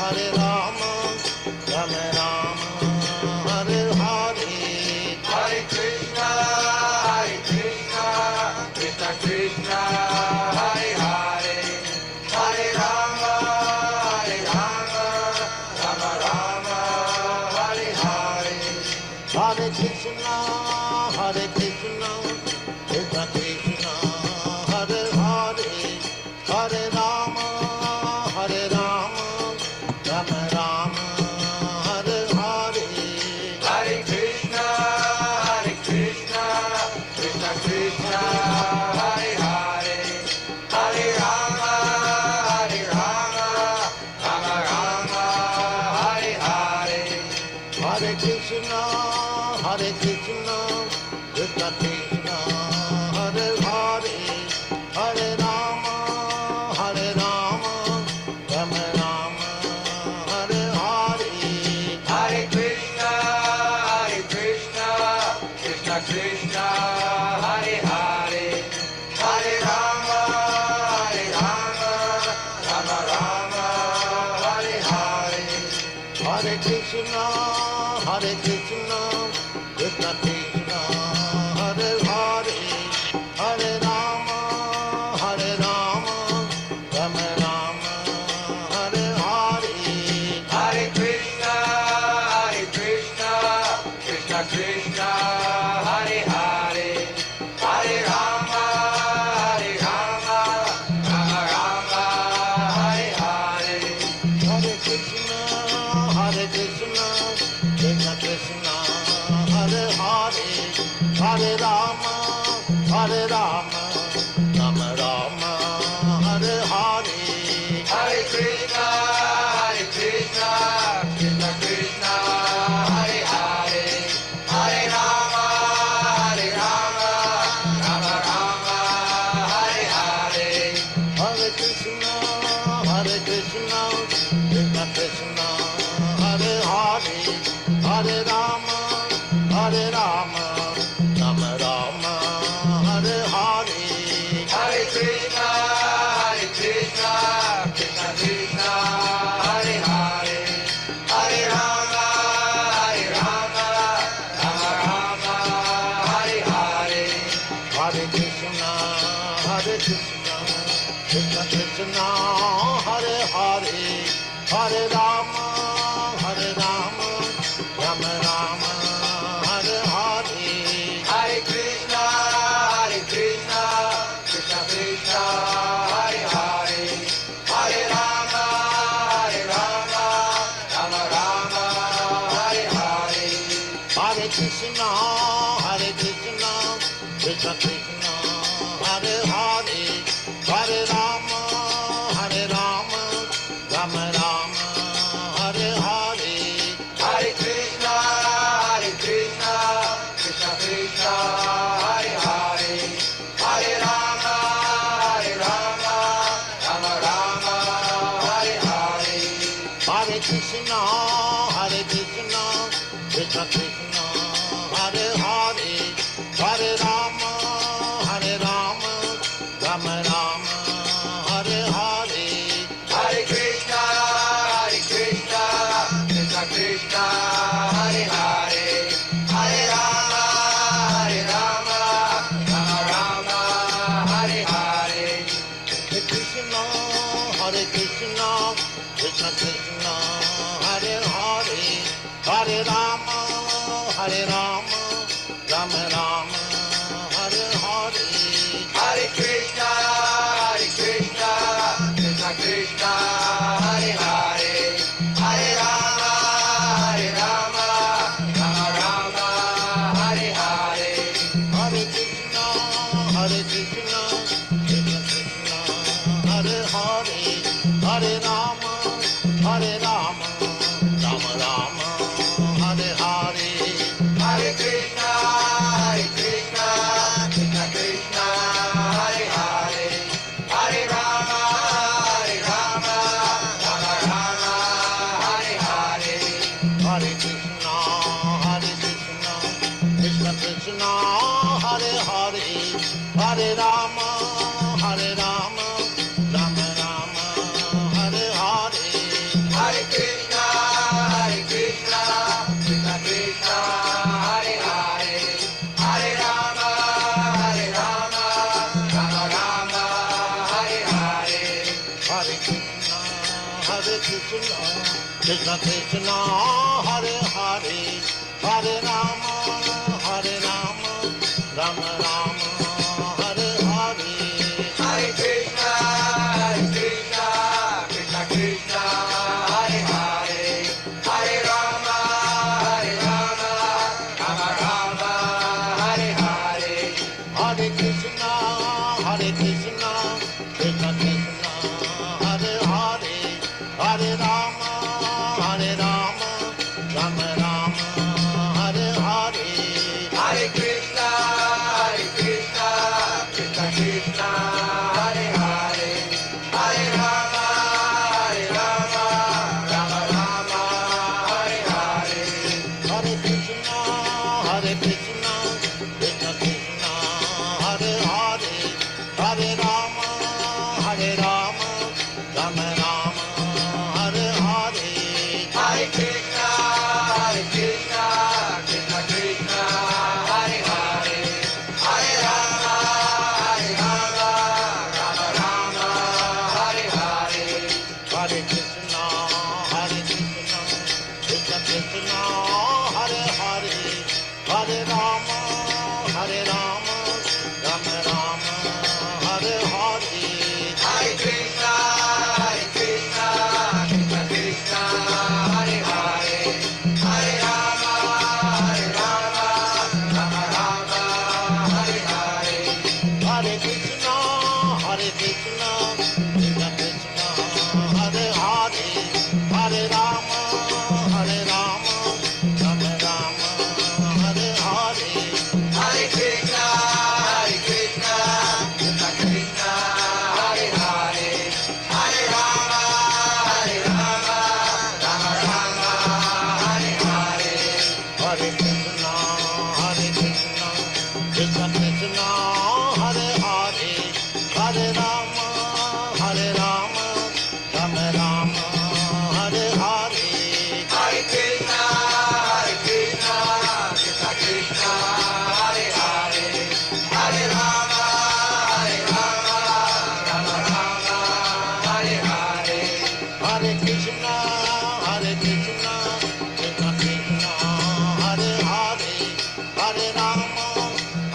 Hare Rama, Rama Rama, Hare Hare. Hare Krishna, Krishna Krishna, Hare Hare, Hare Rama, Rama Rama, Hare Hare. Hare Krishna, Krishna Krishna, Hare Hare, Hare Rama, Rama Rama, Hare Hare. Hare Krishna, Krishna Krishna, Hare Hare, Hare Rama, Rama Rama, Hare Hare. Hare Krishna, Krishna Krishna, Hare Hare, Hare Rama, Rama Rama, Hare Hare. Hare Krishna, Krishna Krishna, Hare Hare, Hare Rama, Rama Rama, Hare Hare. Hare Krishna, Krishna Krishna, Hare Hare, Hare Rama, Rama Rama, Hare Hare. Hare Krishna, Krishna Krishna, Hare Hare, Hare Rama, Rama Rama, Hare Hare. Hare Krishna, Krishna Krishna, Hare Hare, Hare Rama, Rama Rama, Hare Hare. Hare Krishna, Krishna Krishna, Hare Hare, Hare Rama, Rama Rama, Hare Hare. Hare Krishna, Krishna Krishna, Hare Hare, Hare Rama, Rama Rama, Hare Hare. Hare Krishna, Krishna Krishna, Hare Hare, Hare Rama, Rama Rama, Hare Hare. Hare Krishna, Krishna Krishna, Hare Hare, Hare Rama, Rama Rama, Hare Hare. Hare Krishna, Krishna Krishna, Hare Hare, Hare Rama, Rama Rama, Hare Hare. Hare Krishna, Krishna Krishna, Hare Hare, Hare Rama, Rama Rama, Hare Hare. Hare Krishna, Krishna Krishna, Hare Hare, Hare Rama, Rama Rama, Hare Hare. Hare Krishna, Krishna Krishna, Hare Hare, Hare Rama, Rama Rama, Hare Hare. Hare Krishna, Krishna Krishna, Hare Hare, Hare Rama, Rama Rama, Hare Hare. Hare Krishna, Krishna Krishna, Hare Hare, Hare Rama, Rama Rama, Hare Hare. Hare Krishna, Krishna Krishna, Hare Hare, Hare Rama, Rama Rama, Hare Hare. Hare Krishna, Krishna Krishna, Hare Hare, Hare Rama, Rama Rama, Hare Hare. Hare Krishna, Krishna Krishna, Hare Hare, Hare Rama, Rama Rama, Hare Hare. Hare Krishna, Krishna Krishna, Hare Hare, Hare Rama, Rama Rama, Hare Hare. Krishna Krishna, Hare Hare, Hare Rama, Hare Rama, Rama Rama, Hare Hare. Hare Krishna, Krishna Krishna, Hare Hare, Hare Rama, Rama Rama, Hare Hare. Hare Krishna, Krishna Krishna, Hare Hare, Hare Rama, Rama Rama, Hare Hare. Hare Krishna, Krishna Krishna, Hare Hare, Hare Rama, Rama Rama, Hare Hare. Hare Krishna, Krishna Krishna, Hare Hare, Hare Rama, Rama Rama, Hare Hare. Hare Krishna, Krishna Krishna, Hare Hare, Hare Rama, Rama Rama, Hare Hare. Hare Krishna, Krishna Krishna, Hare Hare, Hare Rama, Rama Rama, Hare Hare. Hare Krishna, Krishna Krishna, Hare Hare, Hare Rama, Rama Rama, Hare Hare. Hare Krishna, Krishna Krishna, Hare Hare, Hare Rama, Rama Rama, Hare Hare. Hare Krishna, Krishna Krishna, Hare Hare, Hare Rama, Rama Rama, Hare Hare. Hare Krishna, Krishna Krishna, Hare Hare, Hare Rama, Rama Rama, Hare Hare. Hare Krishna, Krishna Krishna, Hare Hare, Hare Rama, Rama Rama, Hare Hare. Hare Krishna, Krishna Krishna, Hare Hare, Hare Rama, Rama Rama, Hare Hare. Hare Krishna, Krishna Krishna, Hare Hare,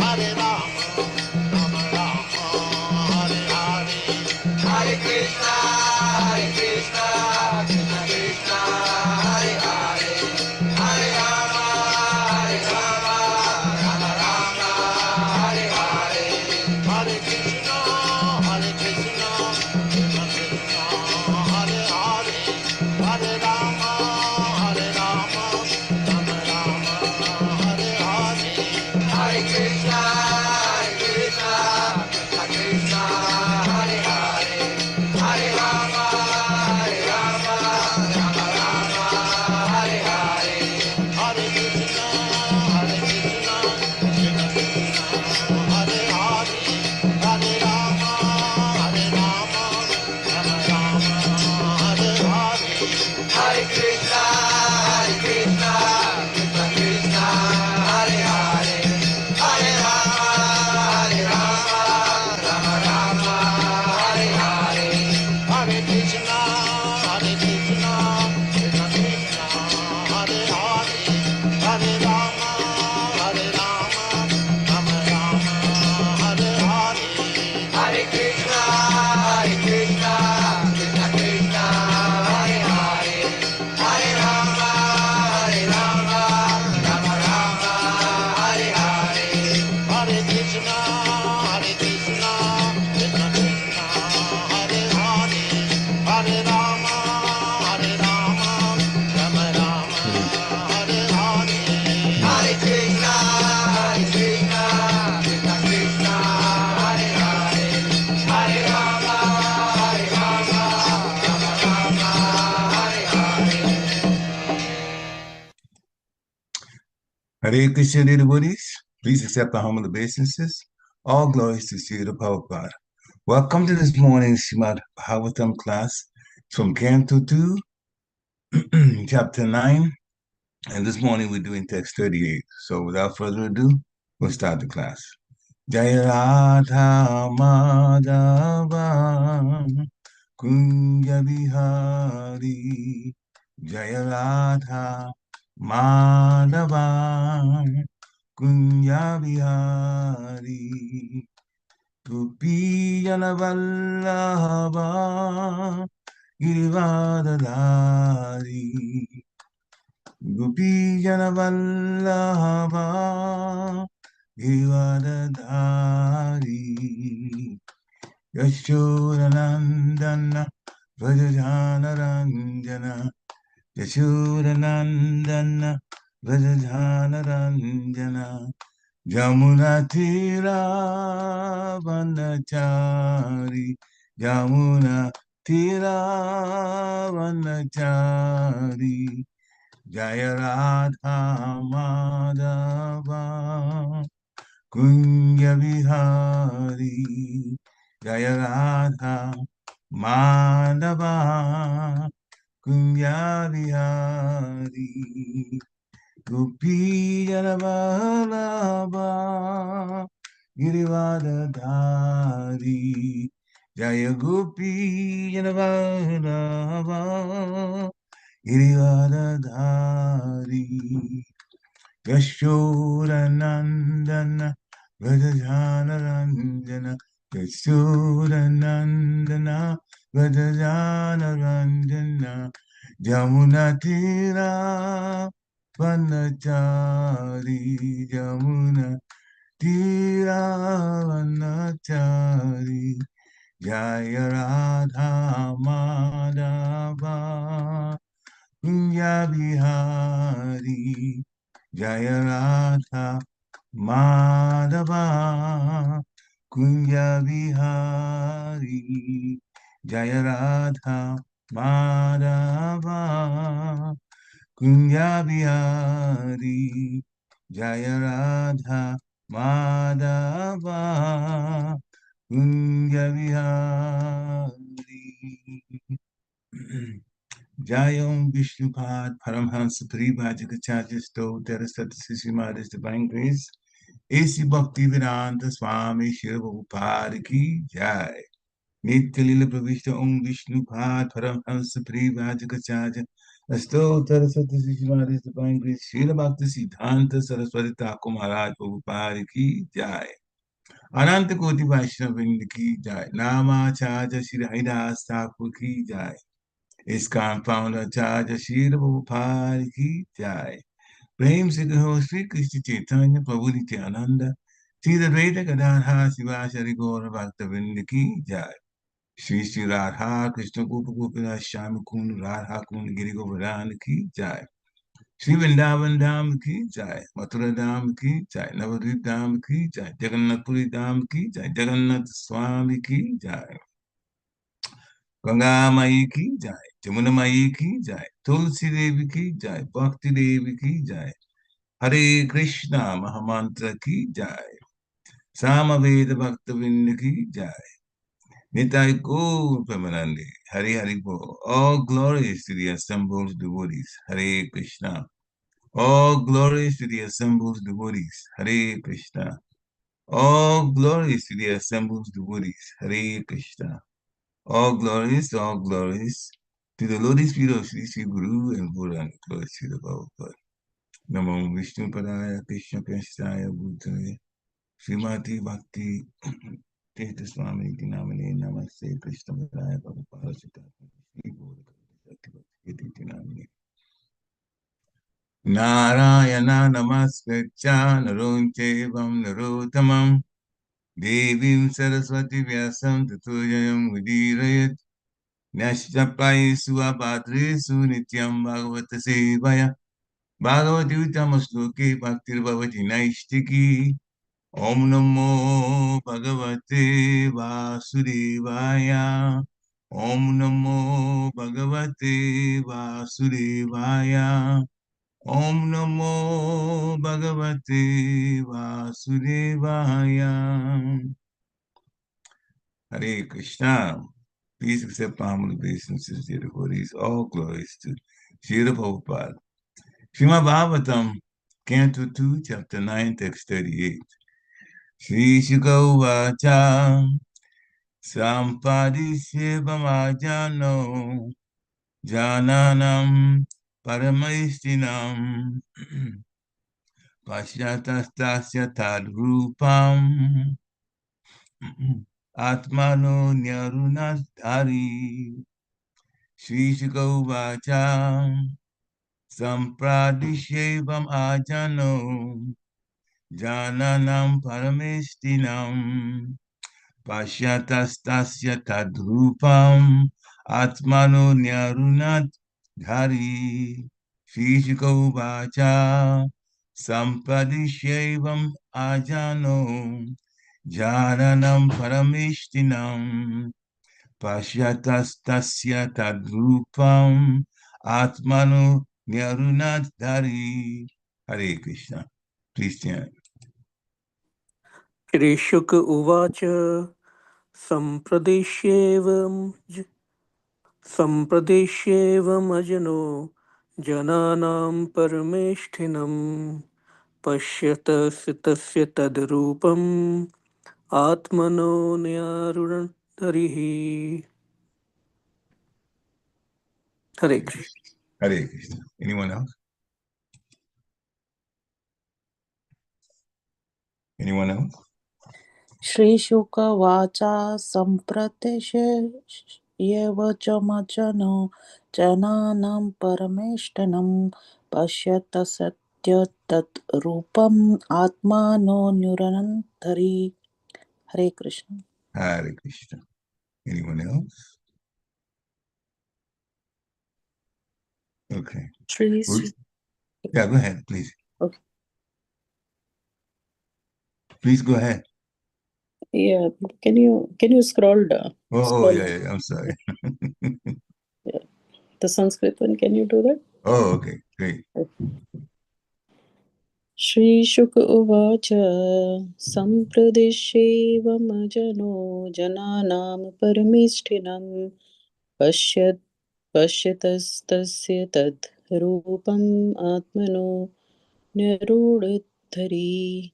Hare Rama, Rama Rama, Hare Hare. Hare Krishna, Krishna Krishna, Hare Hare, Hare Rama, Rama Rama, Hare Hare. Hare Krishna, Krishna Krishna, Hare Hare, Hare Rama, Rama Rama, Hare Hare. Hare Krishna, Krishna Krishna, Hare Hare, Hare Rama, Rama Rama, Hare Hare. Hare Krishna, Krishna Krishna, Hare Hare, Hare Rama, Rama Rama, Hare Hare. Hare Krishna, Krishna Krishna, Hare Hare, Hare Rama, Rama Rama, Hare Hare. Hare Krishna, Krishna Krishna, Hare Hare, Hare Rama, Rama Rama, Hare Hare. Hare Krishna, Krishna Krishna, Hare Hare, Hare Rama, Rama Rama, Hare Hare. Hare Krishna, Krishna Krishna, Hare Hare, Hare Rama, Rama Rama, Hare Hare. Hare Krishna, dear devotees. Please accept the humble obeisances. All glories to Sri the Power of God. Welcome to this morning's Srimad Bhagavatam class from Canto 2, chapter 9, and this morning we're doing text 38. So without further ado, we'll start the class. Jaya Radha Madhava Kunja Bihari Jaya Radha Madhava Kunja Bihari Gopi Jana Vallabha Girivardhari Gopi Jana Vallabha Girivardhari Yashodanandana Vrajajana Ranjana Yashodanandana Vrajajana Ranjana Jamuna Tira Vanachari Jamuna Tira Vanachari Jaya Radha Madhava Kunja Vihari Jaya Radha Madhava Kunja Vihari Gopi Jalavalabha Girivardhari Jaya Gopi Jalavalabha Girivardhari Yashodanandana Vrajajana Ranjana Yashodanandana Vrajajana Ranjana Jamunatira Vanachari Jamuna Tira Vanachari Jaya Radha Madhava Kunja Bihari Jaya Radha Madhava Kunja Bihari Jaya Radha Madhava Kunja Bihari Jaya Radha Madhava Kunja Bihari Jayom Vishnupad Paramhansa Paribhajagacharya Sto Terasat Sishimadis Divine Grace A.C. Bhaktivedanta Swami Shiva Prabhupada Ki Jai Nitya Lila Pravishta Om Vishnupad Paramhansa Paribhajagacharya Sto Terasat Sishimadis Divine Grace Srila Bhakti Siddhanta Saraswati Thakur Maharaj Prabhupada Ki Jai Ananta Koti Vaishnavind Ki Jai Namacharya Shri Haridas Thakur Ki Jai ISKCON founder Acharya Srila Prabhupada Ki Jai. Prem Se Kaho Sri Krishna Chaitanya Prabhu Nityananda Sri Advaita Gadadhar Sivasari Gaura Bhaktavinda Ki Jai. Sri Sri Radha Krishna Gopa Gopinath Shami Kund Radha Kund Giri Govardhan Ki Jai. Sri Vrindavan Dham Ki Jai. Mathura Dham Ki Jai. Navadvip Dham Ki Jai. Jagannath Puri Dham Ki Jai. Jagannath Swami Ki Jai. Ganga Mai Ki Jai, Jamuna Mai Ki Jai, Tulsi Devi Ki Jai, Bhakti Devi Ki Jai, Hare Krishna Mahamantra Ki Jai, Samaveda Bhaktavinda Ki Jai, Nitai Gaur Premanande, Hare Hare Bo, all glories to the assembled devotees, Hare Krishna. All glories to the assembled devotees, Hare Krishna. All glories to the assembled devotees, Hare Krishna. All glories to the Lord's feet of Sri Sri Guru and Buddha and glory to the Prabhupada. Namo Vishnu Padaya Krishna Prasthaya Bhutale Srimati Bhakti Tirtha Swami Dinamine Namaste Krishna Padaya Prabhupada Sita Sri Guru Bhakti Bhakti Dinamine Narayana Namaskritya Narunchevam Narottamam Devim Saraswati Vyasam Tatuyayam Vidirayat Nashtapai Suabhadre Sunityam Bhagavata Sevaya Bhagavati Uttamasloke Bhaktir Bhavati Naishtiki Om Namo Bhagavate Vasudevaya Om Namo Bhagavate Vasudevaya Om Namo Bhagavate Vasudevaya Hare Krishna. Please accept my humble obeisances, dear devotees. All glories to Srila Prabhupada. Srimad Bhagavatam, Canto 2, Chapter 9, Text 38. Sri Shukavacha Sampadishyavamajano Jananam Paramaistinam Pashyatastasya Tadrupam Atmano Nyarunadhari Sri Shukavacha Sampradishevam Ajano Jananam Paramestinam Pashyatastasya Tadrupam Atmano Nyarunat Dhari Shishiko Vacha Sampadishevam Ajano Jananam Paramestinam Pashyatastasya Tadrupam Atmano Nyarunat Dhari. Hare Krishna. Please stand. श्रीशुक उवाच सम्प्रदेश्येवमजनो जनानां परमेष्ठिनं पश्यतस्य तस्य तद्रूपम् आत्मनो न्यारुणधरिः हरे Krishna. Hare Krishna. Anyone else? Anyone else? श्रीशुकवाचा सम्प्रतिशयेवचमजनो जनानां परमेष्टनं पश्यत सत्य तत् रूपम् आत्मानो न्युरनन्तरी. हरे Krishna. Hare Krishna. Anyone else? Okay. Shri, Yeah, go ahead, please. okay. Please go ahead. Yeah, can you scroll down? Oh, yeah, I'm sorry. Yeah. The Sanskrit one, can you do that? Oh, okay, great. Shri Shuka Uvacha Sampradesyevamajano Jananam Paramishtinam Pashyatastasya Tad Rupam Atmano Nirudhari.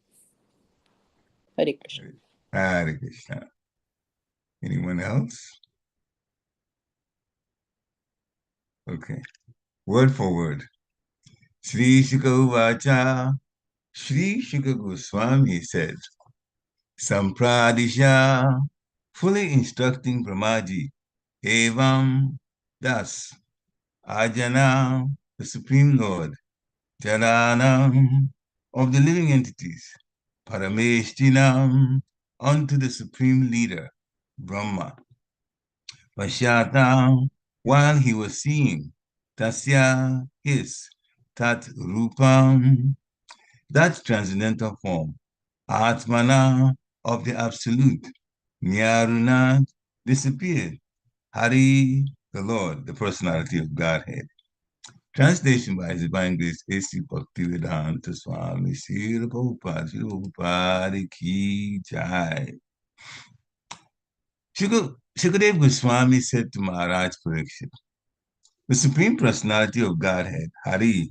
Hare Krishna. Hare Krishna. Anyone else? Okay. Word for word. Sri Shukha Uvacha. Sri Shukha Goswami said, Sampradisha, fully instructing Brahmaji, Evam, thus, Ajana, the Supreme Lord, Jaranam, of the living entities, Parameshtinam, unto the Supreme Leader, Brahma. Vashatam, while he was seeing, Tasya, his, Tat Rupam, that transcendental form, Atmana, of the Absolute, Nyarunat, disappeared. Hari, the Lord, the personality of Godhead. Translation by His Divine Grace A.C. Bhaktivedanta Swami Srila Prabhupada, Srila Prabhupada Ki Jai. Shukadev Goswami said to Maharaj Pariksit, the Supreme Personality of Godhead, Hari,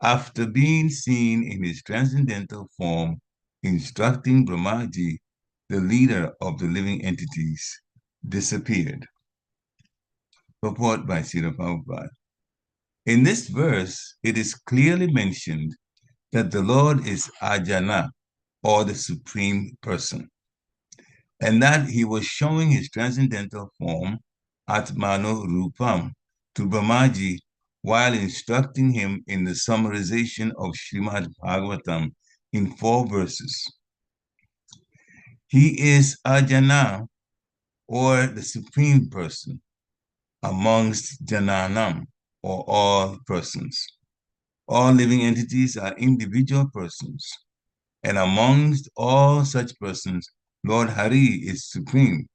after being seen in his transcendental form, instructing Brahmaji, the leader of the living entities, disappeared. Purport by Srila Prabhupada. In this verse, it is clearly mentioned that the Lord is Ajana, or the Supreme Person, and that he was showing his transcendental form, Atmano Rupam, to Brahmaji while instructing him in the summarization of Srimad Bhagavatam in 4 verses. He is Ajana, or the Supreme Person, amongst Jananam, or all persons. All living entities are individual persons, and amongst all such persons, Lord Hari is supreme,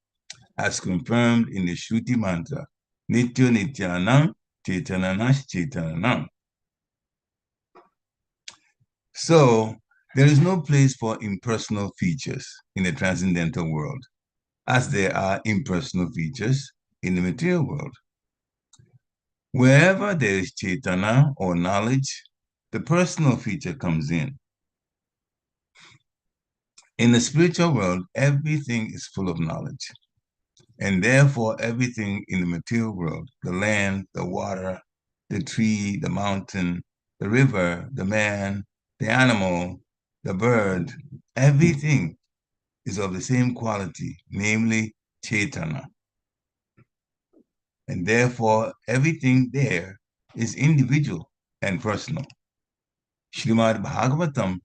as confirmed in the Shruti mantra, Nityo Nityanam, Chaitananas Chaitananam. So, there is no place for impersonal features in the transcendental world, as there are impersonal features in the material world. Wherever there is Chaitana or knowledge, the personal feature comes in. In the spiritual world, everything is full of knowledge. And therefore, everything in the material world, the land, the water, the tree, the mountain, the river, the man, the animal, the bird, everything is of the same quality, namely Chaitana. And therefore, everything there is individual and personal. Srimad Bhagavatam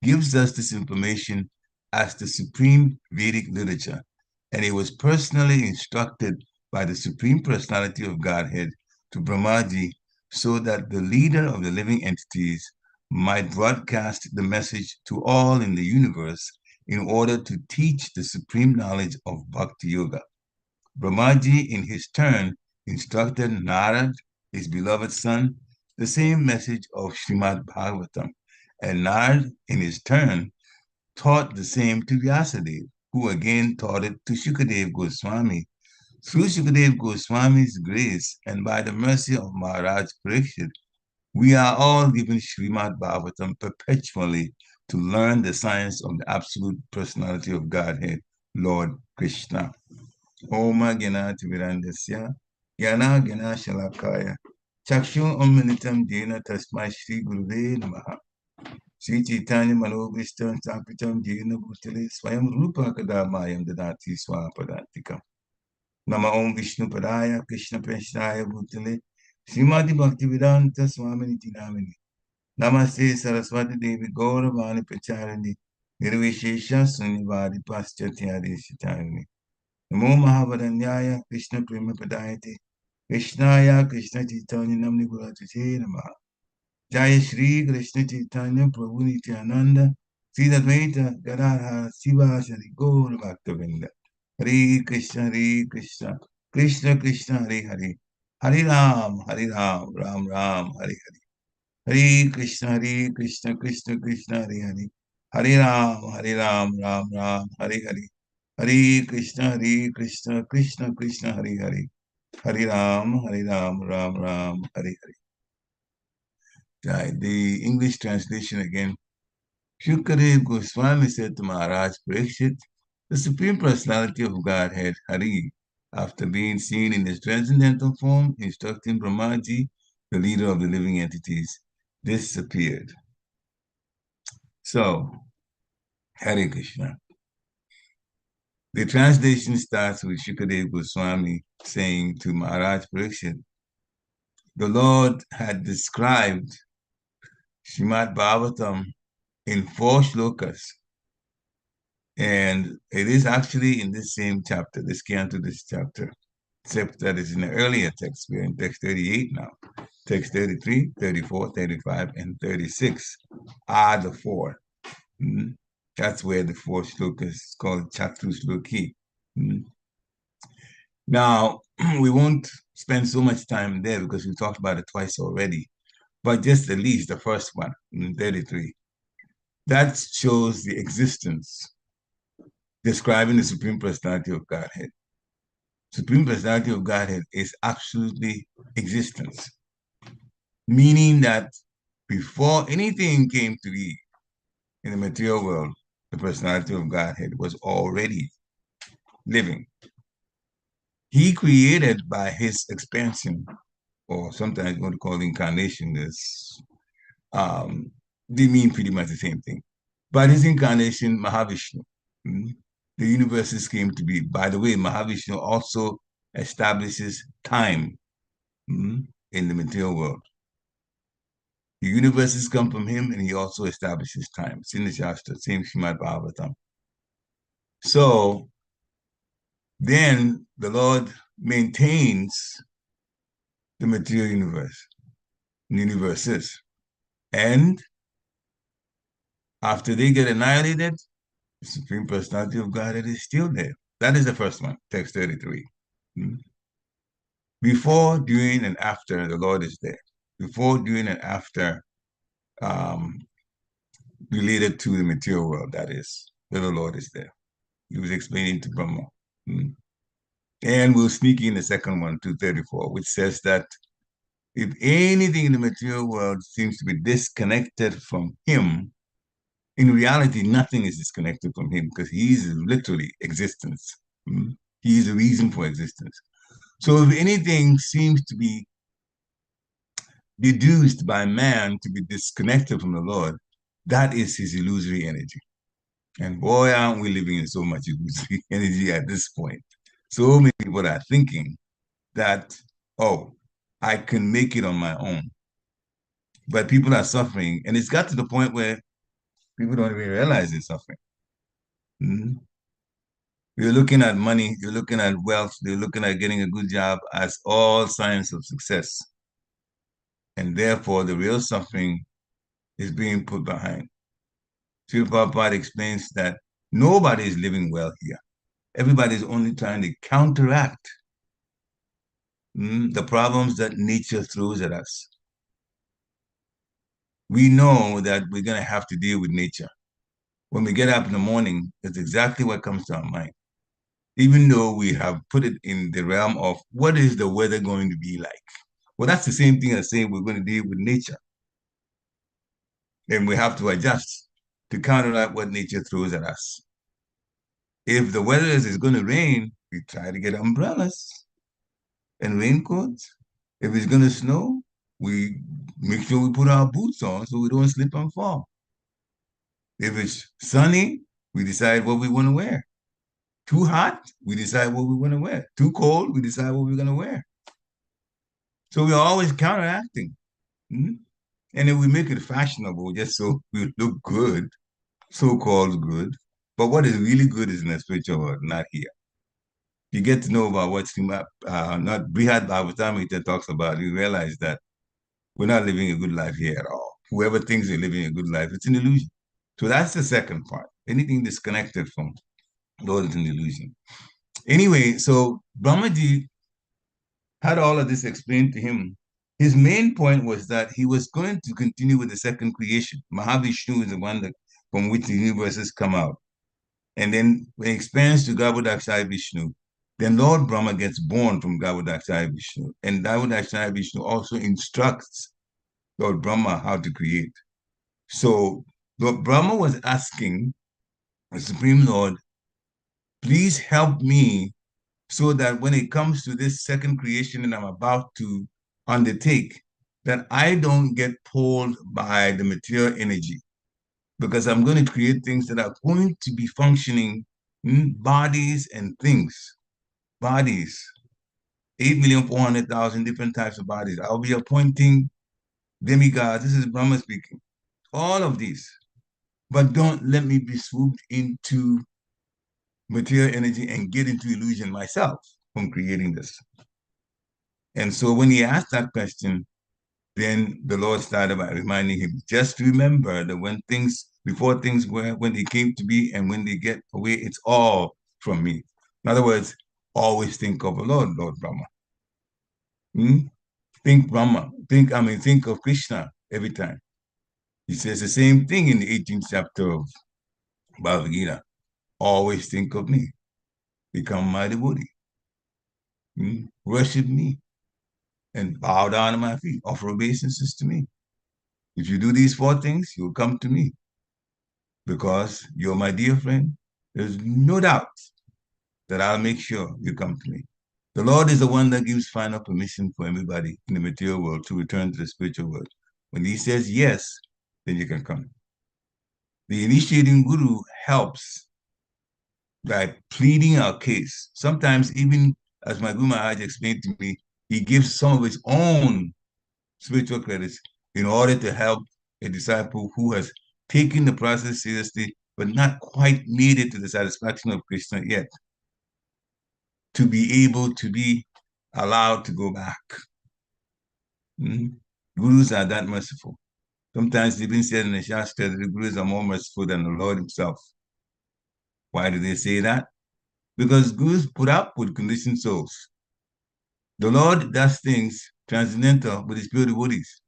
gives us this information as the supreme Vedic literature, and it was personally instructed by the Supreme Personality of Godhead to Brahmaji so that the leader of the living entities might broadcast the message to all in the universe in order to teach the supreme knowledge of Bhakti Yoga. Brahmaji, in his turn, instructed Narad, his beloved son, the same message of Srimad Bhagavatam. And Narad, in his turn, taught the same to Vyasadeva, who again taught it to Shukadev Goswami. Through Shukadev Goswami's grace and by the mercy of Maharaj Pariksit, we are all given Srimad Bhagavatam perpetually to learn the science of the absolute personality of Godhead, Lord Krishna. Om Ganati Virandasya, Yana Gana Shalakaya, Chakshu Ominitam Dena Tasmai Shri Guruve Namaha. Sri Chaitanya Manovistam Sapitam Dena Bhutale Swayam Rupa Kadamayam Dadati Swapadantikam. Nama Om Vishnu Padaya Krishna Peshnaya Bhutale Srimati Bhaktivedanta Swaminiti Namini. Namaste Saraswati Devi Gauravani Pacharini Nirvishesha Sunivadi Paschatyadi Shitarini. Namo Mahavadanyaya Krishna Prema Padayate Krishnaya Krishna Chaitanya Namni Gurate Namaha. Jaya Shri Krishna Chaitanya Prabhu Nityananda Sri Advaita Gadadhara Siva Shri Gaura Bhaktavinda. Hare Krishna Krishna Krishna Hare Hare Hare Ram Ram Ram Hare Hare. Hare Krishna Krishna Krishna Hare Hare Hare Ram Ram Hare Hare. Hare Krishna Krishna Krishna Hare Hare. Hare Ram Ram Ram Hare Hare. The English translation again. Shukadev Goswami said to Maharaj Pariksit, the Supreme Personality of Godhead, Hari, after being seen in his transcendental form, instructing Brahmaji, the leader of the living entities, disappeared. So, Hare Krishna. The translation starts with Shukadev Goswami saying to Maharaj Pariksit, the Lord had described Srimad Bhagavatam in 4 shlokas. And it is actually in this same chapter, this canto, this chapter, except that it's in the earlier text. We're in text 38 now. Text 33, 34, 35, and 36 are the 4. That's where the 4 shlokas is called Chatu Shloki. Now, we won't spend so much time there because we talked about it twice already, but just at least the first one, 33. That shows the existence, describing the Supreme Personality of Godhead. Supreme Personality of Godhead is absolutely existence, meaning that before anything came to be in the material world, the personality of Godhead was already living. He created by his expansion, or sometimes you want to call it incarnation, they mean pretty much the same thing. By his incarnation, Mahavishnu, the universes came to be. By the way, Mahavishnu also establishes time in the material world. The universes come from him, and he also establishes time. It's in the Shastra, same Srimad Bhagavatam. So then the Lord maintains the material universes. And after they get annihilated, the Supreme Personality of Godhead is still there. That is the first one, text 33. Before, during, and after, the Lord is there. Before, during, and after, related to the material world, that is, where the Lord is there. He was explaining to Brahma. And we'll sneak in the second one, 234, which says that If anything in the material world seems to be disconnected from him, in reality, nothing is disconnected from him because he is literally existence. He is the reason for existence. So if anything seems to be deduced by man to be disconnected from the Lord, that is his illusory energy. And boy, aren't we living in so much illusory energy at this point. So many people are thinking that, oh, I can make it on my own. But people are suffering. And it's got to the point where people don't even realize they're suffering. Mm-hmm. You're looking at money, you're looking at wealth, you're looking at getting a good job as all signs of success. And therefore, the real suffering is being put behind. Srila Prabhupada explains that nobody is living well here. Everybody is only trying to counteract the problems that nature throws at us. We know that we're going to have to deal with nature. When we get up in the morning, that's exactly what comes to our mind. Even though we have put it in the realm of what is the weather going to be like? Well, that's the same thing as saying we're going to deal with nature. And we have to adjust to counteract what nature throws at us. If the weather is going to rain, we try to get umbrellas and raincoats. If it's going to snow, we make sure we put our boots on so we don't slip and fall. If it's sunny, we decide what we want to wear. Too hot, we decide what we want to wear. Too cold, we decide what we're going to wear. So we're always counteracting. Mm-hmm. And then we make it fashionable just so we look good, so-called good. But what is really good is in the spiritual world, not here. You get to know about what's not Brihad Bhagavatamrita talks about, you realize that we're not living a good life here at all. Whoever thinks they're living a good life, it's an illusion. So that's the second part. Anything disconnected from Lord is an illusion. Anyway, so Brahmaji had all of this explained to him. His main point was that he was going to continue with the second creation. Mahavishnu is the one that from which the universes come out. And then when he expands to Garbhodakshaya Vishnu, then Lord Brahma gets born from Garbhodakshaya Vishnu. And Garbhodakshaya Vishnu also instructs Lord Brahma how to create. So Lord Brahma was asking the Supreme Lord, please help me so that when it comes to this second creation that I'm about to undertake, that I don't get pulled by the material energy, because I'm going to create things that are going to be functioning bodies and things. Bodies, 8,400,000 different types of bodies. I'll be appointing demigods. This is Brahma speaking. All of these. But don't let me be swooped into material energy and get into illusion myself from creating this. And so when he asked that question, then the Lord started by reminding him, just remember that when things, before things were, when they came to be and when they get away, it's all from me. In other words, always think of the Lord, Lord Brahma. Think Brahma, think of Krishna every time. He says the same thing in the 18th chapter of Bhagavad Gita. Always think of me. Become my devotee. Worship me and bow down at my feet. Offer obeisances to me. If you do these four things, you'll come to me because you're my dear friend. There's no doubt that I'll make sure you come to me. The Lord is the one that gives final permission for everybody in the material world to return to the spiritual world. When he says yes, then you can come. The initiating guru helps by pleading our case. Sometimes even, as my Guru Maharaj explained to me, he gives some of his own spiritual credits in order to help a disciple who has taken the process seriously, but not quite made it to the satisfaction of Krishna yet, to be able to be allowed to go back. Gurus are that merciful. Sometimes it's even said in the Shastra that the Gurus are more merciful than the Lord himself. Why do they say that? Because Gurus put up with conditioned souls. The Lord does things transcendental with his pure devotees.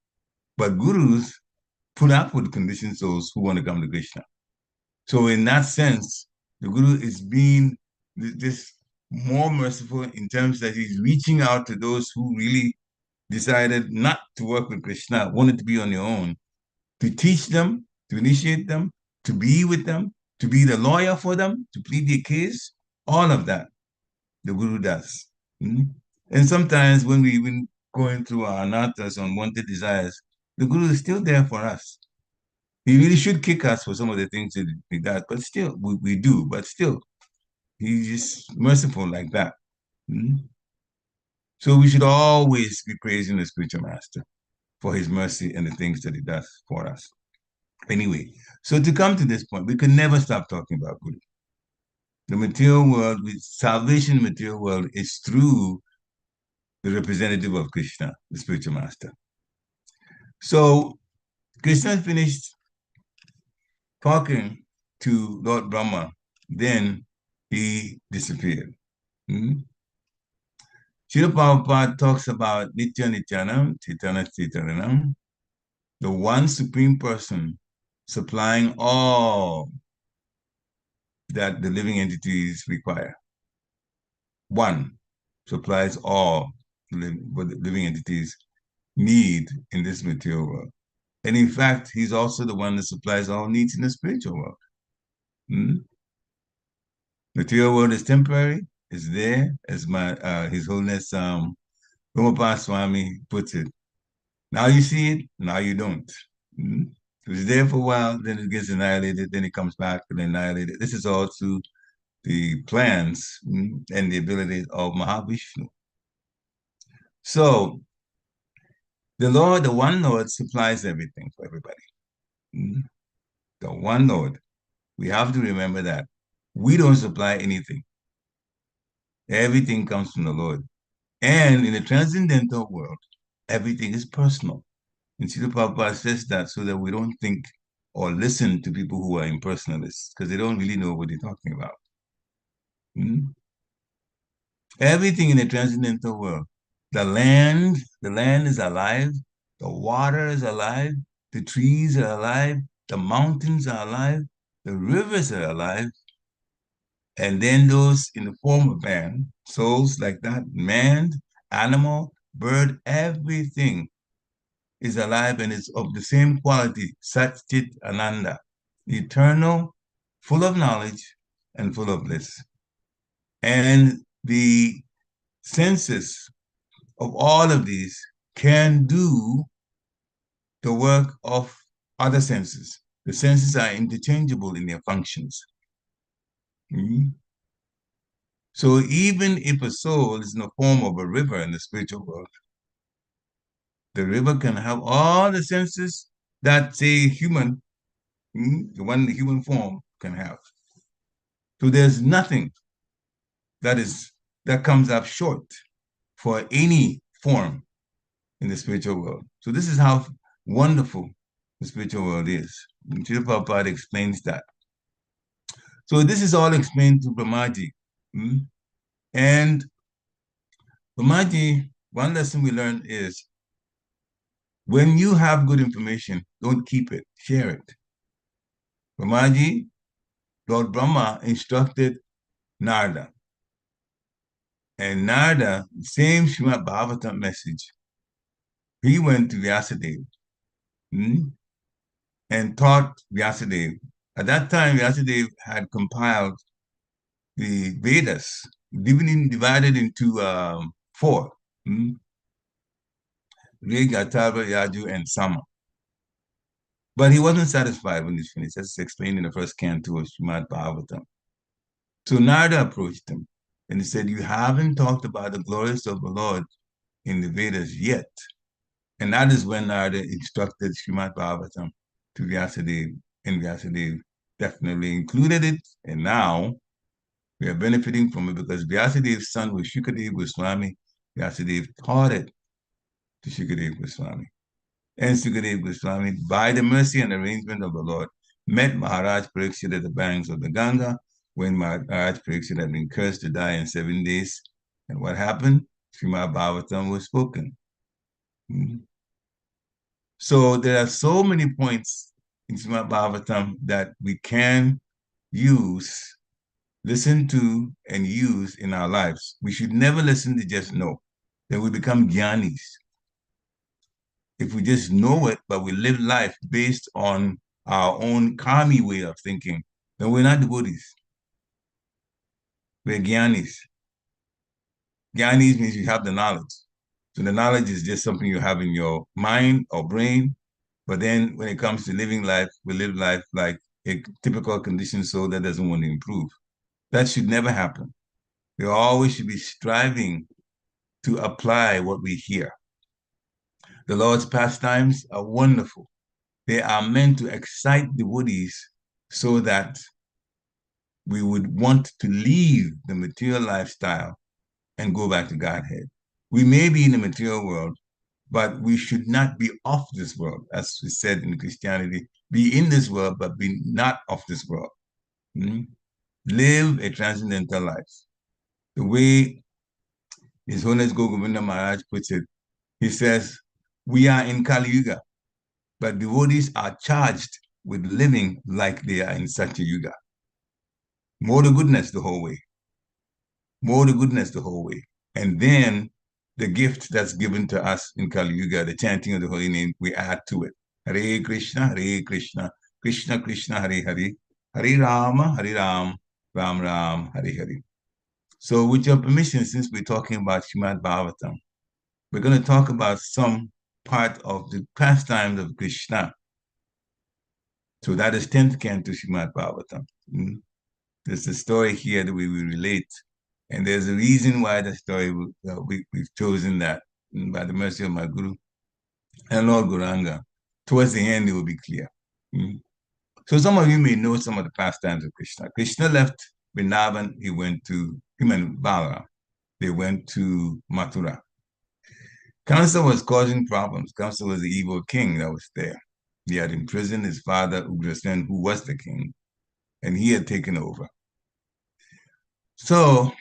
But Gurus put up with conditioned souls who want to come to Krishna. So in that sense, the Guru is being this more merciful in terms that he's reaching out to those who really decided not to work with Krishna, wanted to be on their own, to teach them, to initiate them, to be with them, to be the lawyer for them, to plead their case, all of that the Guru does. Mm? And sometimes when we've been going through our anatas, unwanted desires, the Guru is still there for us. He really should kick us for some of the things that he does, but still, we do, but still, he's just merciful like that. Mm? So we should always be praising the spiritual master for his mercy and the things that he does for us. Anyway, so to come to this point, we could never stop talking about Guru. The material world, salvation in the material world is through the representative of Krishna, the spiritual master. So Krishna finished talking to Lord Brahma, then he disappeared. Hmm? Srila Prabhupada talks about Nitya Nityanam, Chaitanya Chaitanyanam, the one supreme person supplying all that the living entities require. One supplies all what the living entities need in this material world. And in fact, he's also the one that supplies all needs in the spiritual world. Hmm? Material world is temporary, it's there, as His Holiness Gomapa Swami puts it. Now you see it, now you don't. Hmm? It's there for a while, then it gets annihilated, then it comes back and annihilated. This is all through the plans and the abilities of Mahavishnu. So the Lord, the one Lord, supplies everything for everybody. Hmm? The one Lord. We have to remember that. We don't supply anything. Everything comes from the Lord. And in the transcendental world, everything is personal. And Srila Prabhupada says that so that we don't think or listen to people who are impersonalists, because they don't really know what they're talking about. Hmm? Everything in the transcendental world, the land is alive, the water is alive, the trees are alive, the mountains are alive, the rivers are alive, and then those in the form of man, souls like that, man, animal, bird, everything is alive and is of the same quality, Sat Chit Ananda, eternal, full of knowledge, and full of bliss. And the senses of all of these can do the work of other senses. The senses are interchangeable in their functions. Mm-hmm. So even if a soul is in the form of a river in the spiritual world, the river can have all the senses that, say, human, the one in the human form can have. So there's nothing that comes up short for any form in the spiritual world. So this is how wonderful the spiritual world is. And Srila Prabhupada explains that. So this is all explained to Brahmaji. And Brahmaji, one lesson we learn is when you have good information, don't keep it, share it. Brahmaji, Lord Brahma instructed Narada. And Narada, same Srimad Bhagavatam message, he went to Vyasadeva and taught Vyasadeva. At that time, Vyasadeva had compiled the Vedas, divided into four. Rig, Atharva, Yaju, and Sama. But he wasn't satisfied when he's finished. That's explained in the first canto of Srimad Bhagavatam. So Narada approached him and he said, you haven't talked about the glories of the Lord in the Vedas yet. And that is when Narada instructed Srimad Bhagavatam to Vyasadeva, and Vyasadeva definitely included it. And now we are benefiting from it because Vyasadeva's son was Shukadeva Goswami. Vyasadeva taught it to Shukadeva Goswami. And Shukadeva Goswami, by the mercy and arrangement of the Lord, met Maharaj Pariksit at the banks of the Ganga when Maharaj Pariksit had been cursed to die in 7 days. And what happened? Srimad Bhagavatam was spoken. So there are so many points in Srimad Bhagavatam that we can use, listen to, and use in our lives. We should never listen to just know. Then we become jnanis. if we just know it, but we live life based on our own karmi way of thinking, then we're not devotees. We're jnanis. Jnanis means you have the knowledge. So the knowledge is just something you have in your mind or brain. But then when it comes to living life, we live life like a typical conditioned soul that doesn't want to improve. That should never happen. We always should be striving to apply what we hear. The Lord's pastimes are wonderful. They are meant to excite devotees so that we would want to leave the material lifestyle and go back to Godhead. We may be in the material world, but we should not be of this world, as we said in Christianity, be in this world, but be not of this world. Live a transcendental life. The way His Holiness Govinda Maharaj puts it, he says, we are in Kali Yuga, but devotees are charged with living like they are in Satya Yuga. More to goodness the whole way. More to goodness the whole way. And then the gift that's given to us in Kali Yuga, the chanting of the holy name, we add to it. Hare Krishna, Krishna Krishna, Hare Hare, Hare Rama, Hare Ram, Ram Ram, Hare Hare. So with your permission, since we're talking about Srimad Bhagavatam, we're going to talk about some part of the pastimes of Krishna. So that is 10th canto Srimad Bhagavatam. There's a story here that we will relate. And there's a reason why the story, we've chosen that by the mercy of my Guru and Lord Guranga. Towards the end, it will be clear. So some of you may know some of the pastimes of Krishna. Krishna left Vrindavan, him and Balaram, they went to Mathura. Kamsa was causing problems. Kamsa was the evil king that was there. He had imprisoned his father, Ugrasen, who was the king, and he had taken over. So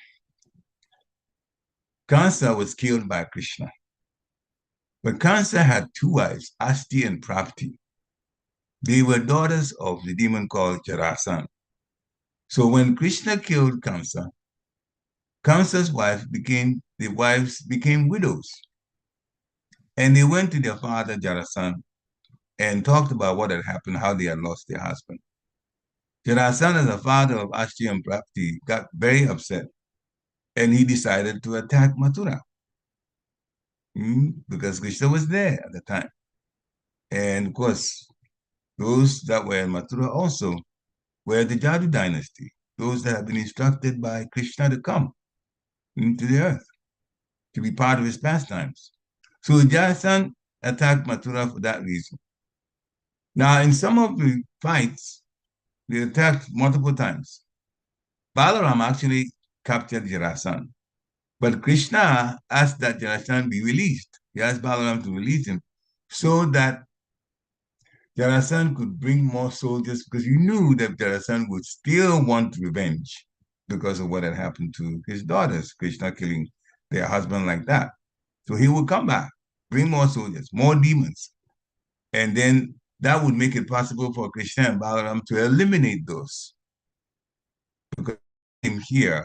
Kamsa was killed by Krishna. But Kamsa had two wives, Asti and Prapti. They were daughters of the demon called Jarasan. So when Krishna killed Kamsa, Kamsa's wives became widows. And they went to their father Jarasan and talked about what had happened, how they had lost their husband. Jarasan, as the father of Asti and Prapti, got very upset, and he decided to attack Mathura because Krishna was there at the time. And of course, those that were in Mathura also were the Jadu dynasty, those that had been instructed by Krishna to come into the earth, to be part of his pastimes. So Jarasan attacked Mathura for that reason. Now, in some of the fights, they attacked multiple times. Balaram actually captured Jarasan, but Krishna asked that Jarasan be released. He asked Balaram to release him so that Jarasan could bring more soldiers, because he knew that Jarasan would still want revenge because of what had happened to his daughters, Krishna killing their husband like that. So he would come back, bring more soldiers, more demons. And then that would make it possible for Krishna and Balaram to eliminate those. Because here,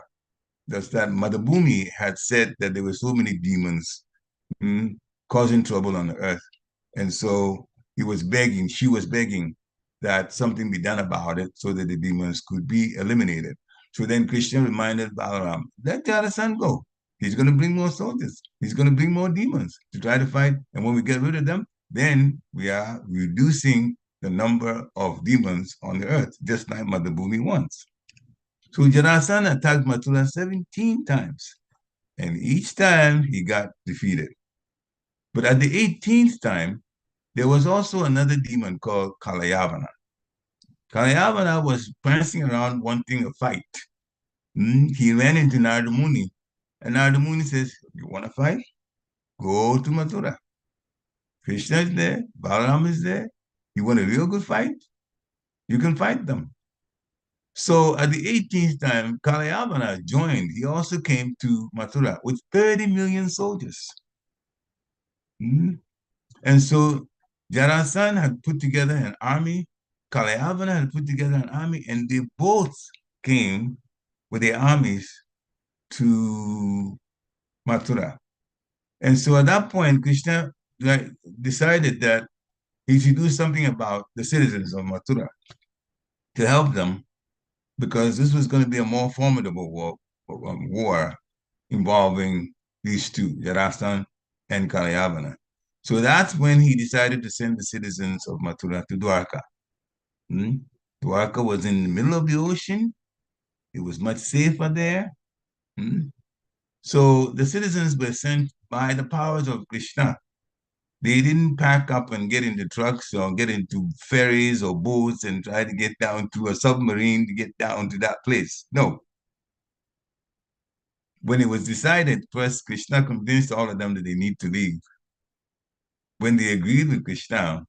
that's that Mother Bhumi had said that there were so many demons causing trouble on the earth. And so she was begging that something be done about it so that the demons could be eliminated. So then Krishna reminded Balaram, let Jarasan go. He's going to bring more soldiers. He's going to bring more demons to try to fight. And when we get rid of them, then we are reducing the number of demons on the earth, just like Mother Bhumi wants. So Jarasan attacked Mathura 17 times. And each time he got defeated. But at the 18th time, there was also another demon called Kalayavana. Kalayavana was prancing around wanting a fight. He ran into Narada Muni, and Narada Muni says, you want to fight? Go to Mathura. Krishna is there, Balaram is there. You want a real good fight? You can fight them. So at the 18th time, Kalayavana joined. He also came to Mathura with 30 million soldiers. And so Jarasan had put together an army, Kalayavana had put together an army, and they both came with their armies to Mathura. And so at that point, Krishna decided that he should do something about the citizens of Mathura to help them because this was going to be a more formidable war involving these two, Jarastan and Kalayavana. So that's when he decided to send the citizens of Mathura to Dwarka. Hmm? Dwarka was in the middle of the ocean. It was much safer there. Hmm? So the citizens were sent by the powers of Krishna. They didn't pack up and get into trucks or get into ferries or boats and try to get down through a submarine to get down to that place. No. When it was decided, first Krishna convinced all of them that they need to leave. When they agreed with Krishna,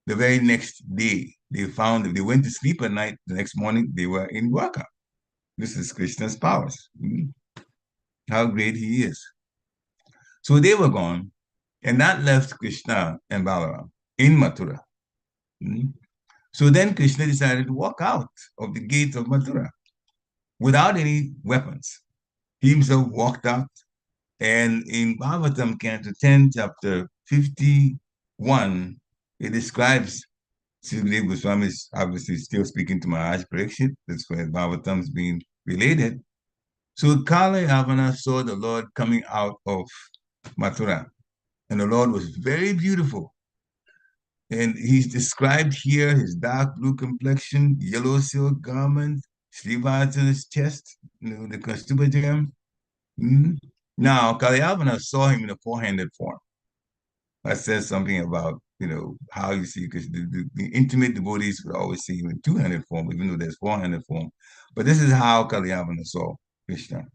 the very next day, they found that they went to sleep at night. The next morning, they were in Dwarka. This is Krishna's powers. How great he is. So they were gone, and that left Krishna and Balaram in Mathura. So then Krishna decided to walk out of the gates of Mathura without any weapons. He himself walked out, and in Bhagavatam, Canto 10, chapter 51, it describes Sukadeva Goswami is obviously still speaking to Maharaj Pariksit. That's where Bhagavatam is being related. So Kala Yavana saw the Lord coming out of Mathura, and the Lord was very beautiful. And he's described here his dark blue complexion, yellow silk garment, Srivats on his chest, the Kastuba gem. Now, Kalyavana saw him in a four-handed form. That says something about, how you see, because the intimate devotees would always see him in two-handed form, even though there's four-handed form. But this is how Kalyavana saw Krishna.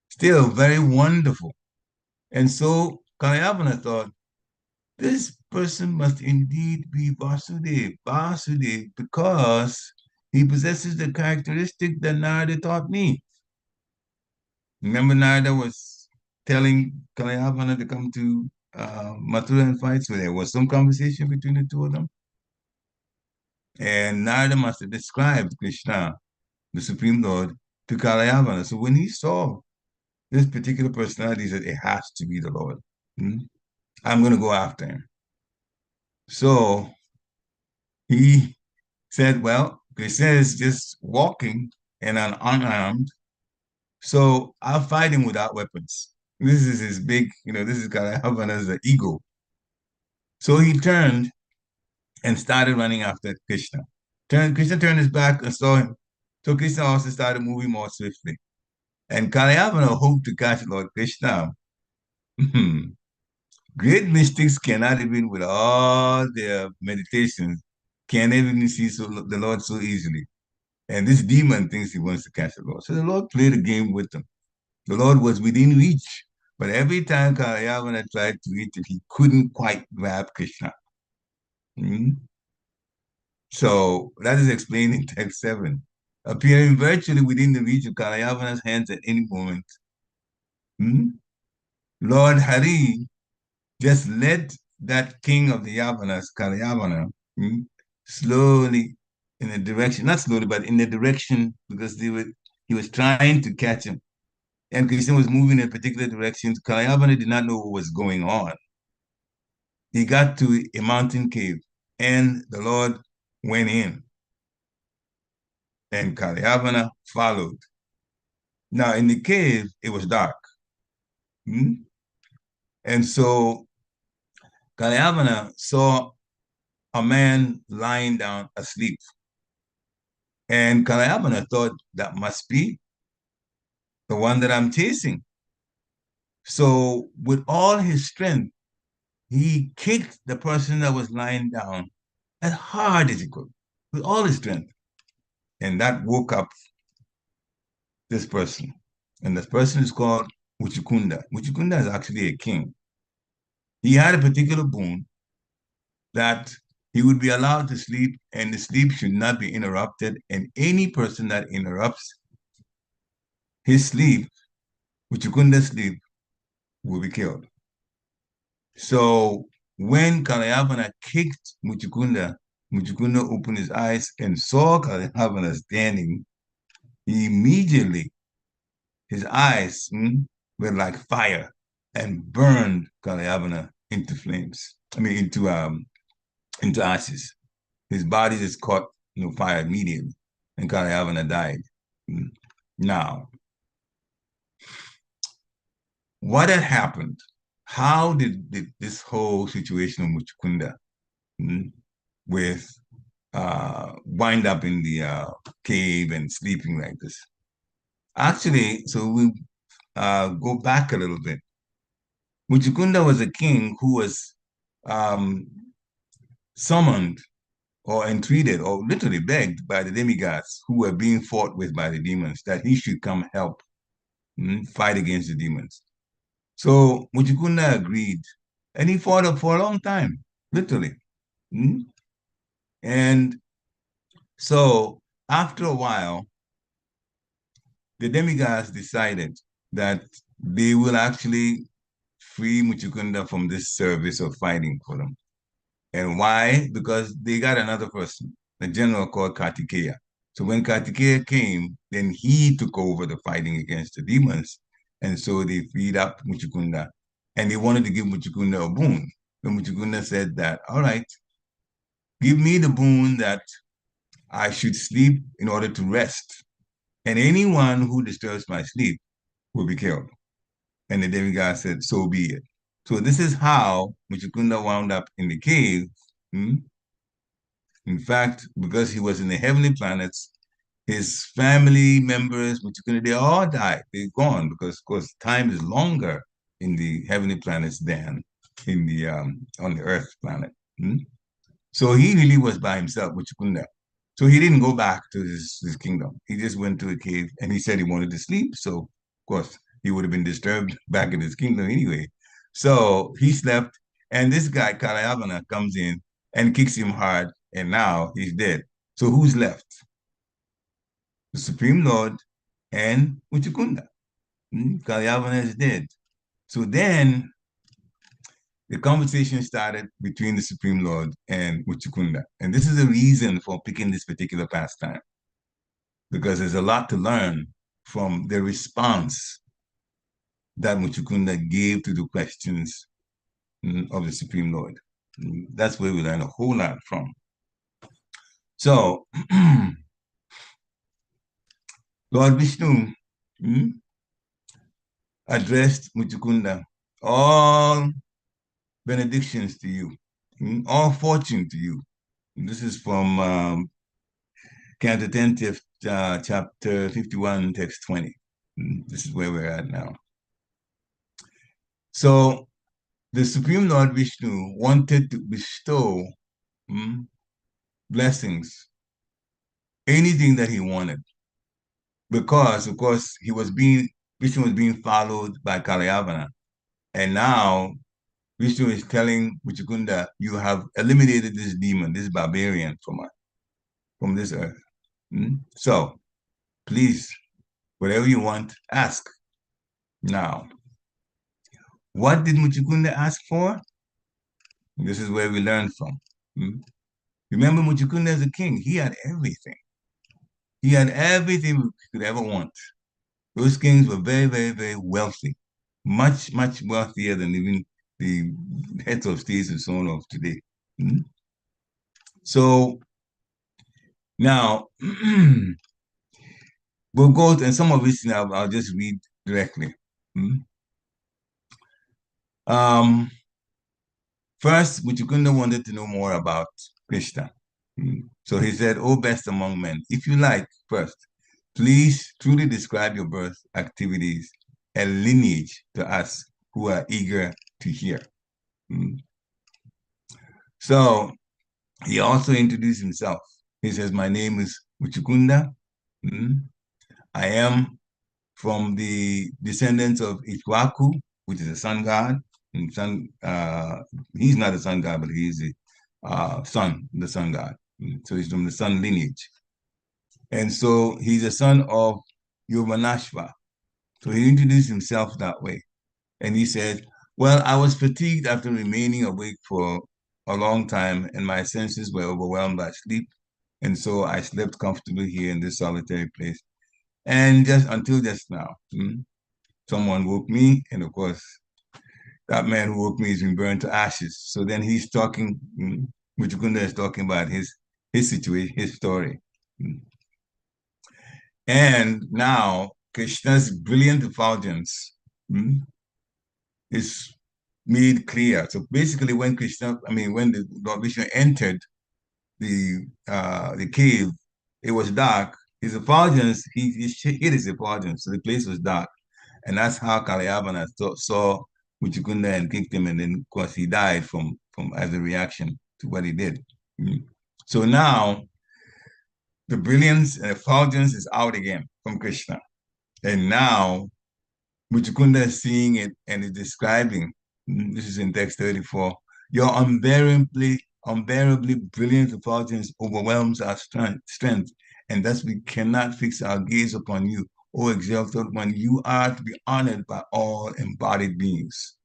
Still very wonderful. And so Kalyavana thought, this person must indeed be Vasudev, because he possesses the characteristic that Narada taught me. Remember, Narada was telling Kalyavana to come to Mathura and fight, so there was some conversation between the two of them. And Narada must have described Krishna, the Supreme Lord, to Kalyavana. So when he saw this particular personality, he said, it has to be the Lord. I'm going to go after him. So he said, well, Krishna is just walking and unarmed, so I'll fight him without weapons. This is his big, this is Kalyavana's ego. So he turned and started running after Krishna. Krishna turned his back and saw him. So Krishna also started moving more swiftly. And Kalyavana hoped to catch Lord Krishna. Great mystics cannot even, with all their meditations, can't even see the Lord so easily. And this demon thinks he wants to catch the Lord. So the Lord played a game with him. The Lord was within reach. But every time Kalyavana tried to reach it, he couldn't quite grab Krishna. So that is explained in text 7. Appearing virtually within the reach of Kalyavana's hands at any moment. Lord Hari just led that king of the Yavanas, Kalyavana, slowly in the direction, not slowly, but in the direction, because he was trying to catch him. And Krishna was moving in a particular direction. Kalyavana did not know what was going on. He got to a mountain cave, and the Lord went in. And Kalyavana followed. Now, in the cave, it was dark. And so Kalyavana saw a man lying down asleep. And Kalyavana thought, that must be the one that I'm chasing. So with all his strength, he kicked the person that was lying down as hard as he could, with all his strength. And that woke up this person. And this person is called Uchukunda. Uchukunda is actually a king. He had a particular boon that he would be allowed to sleep, and the sleep should not be interrupted. And any person that interrupts his sleep, Uchukunda's sleep, will be killed. So when Kalyavana kicked Muchukunda, Muchukunda opened his eyes and saw Kalyavana standing. He immediately, his eyes were like fire. and burned Kalyavana into flames. Into ashes. His body just caught fire immediately, and Kalyavana died. Now, what had happened? How did this whole situation of Muchukunda with wind up in the cave and sleeping like this? Actually, so we go back a little bit. Muchukunda was a king who was um, summoned or entreated or literally begged by the demigods who were being fought with by the demons that he should come help fight against the demons. So Muchukunda agreed, and he fought up for a long time, literally. And so after a while, the demigods decided that they will actually free Muchukunda from this service of fighting for them. And why? Because they got another person, a general called Kartikeya. So when Kartikeya came, then he took over the fighting against the demons. And so they freed up Muchukunda. And they wanted to give Muchukunda a boon. So Muchukunda said that, all right, give me the boon that I should sleep in order to rest. And anyone who disturbs my sleep will be killed. And the demigod said, so be it. So this is how Muchukunda wound up in the cave. In fact, because he was in the heavenly planets, his family members, they all died. They're gone because, of course, time is longer in the heavenly planets than in the on the Earth planet. So he really was by himself, Muchukunda. So he didn't go back to his kingdom. He just went to a cave and he said he wanted to sleep. So, of course, he would have been disturbed back in his kingdom anyway. So he slept, and this guy, Kalayavana, comes in and kicks him hard, and now he's dead. So who's left? The Supreme Lord and Muchukunda. Kalyavana is dead. So then the conversation started between the Supreme Lord and Muchukunda. And this is the reason for picking this particular pastime, because there's a lot to learn from the response that Muchukunda gave to the questions of the Supreme Lord. That's where we learn a whole lot from. So, Lord Vishnu addressed Muchukunda, all benedictions to you, all fortune to you. And this is from Canto 10, chapter 51, text 20. This is where we're at now. So the Supreme Lord Vishnu wanted to bestow blessings, anything that he wanted, because, of course, Vishnu was being followed by Kalyavana. And now Vishnu is telling Muchukunda, you have eliminated this demon, this barbarian from this earth. So please, whatever you want, ask. Now, what did Muchukunda ask for? This is where we learn from. Remember, Muchukunda is a king. He had everything. He had everything we could ever want. Those kings were very, very, very wealthy. Much, much wealthier than even the heads of states and so on of today. So now, we'll go to, and some of this now I'll just read directly. First, Muchukunda wanted to know more about Krishna. So he said, "Oh, best among men, if you like, first, please truly describe your birth, activities, and lineage to us who are eager to hear." So he also introduced himself. He says, "My name is Muchukunda. I am from the descendants of Ichwaku, which is a sun god. And he's not a sun god, but he's the sun god. So he's from the sun lineage. And so he's a son of Yomanashva. So he introduced himself that way. And he said, well, I was fatigued after remaining awake for a long time, and my senses were overwhelmed by sleep. And so I slept comfortably here in this solitary place. And just until just now, someone woke me, and of course, that man who woke me has been burned to ashes. So then he's talking, Muchukunda is talking about his situation, his story. And now Krishna's brilliant effulgence is made clear. So basically when the Lord Vishnu entered the cave, it was dark. His effulgence, he hid his effulgence, so the place was dark. And that's how Kalyavana saw Muchukunda and kicked him, and then of course he died from as a reaction to what he did. So now the brilliance and effulgence is out again from Krishna. And now Muchukunda is seeing it and is describing, this is in text 34, your unbearably brilliant effulgence overwhelms our strength, and thus we cannot fix our gaze upon you, O exalted one. You are to be honored by all embodied beings.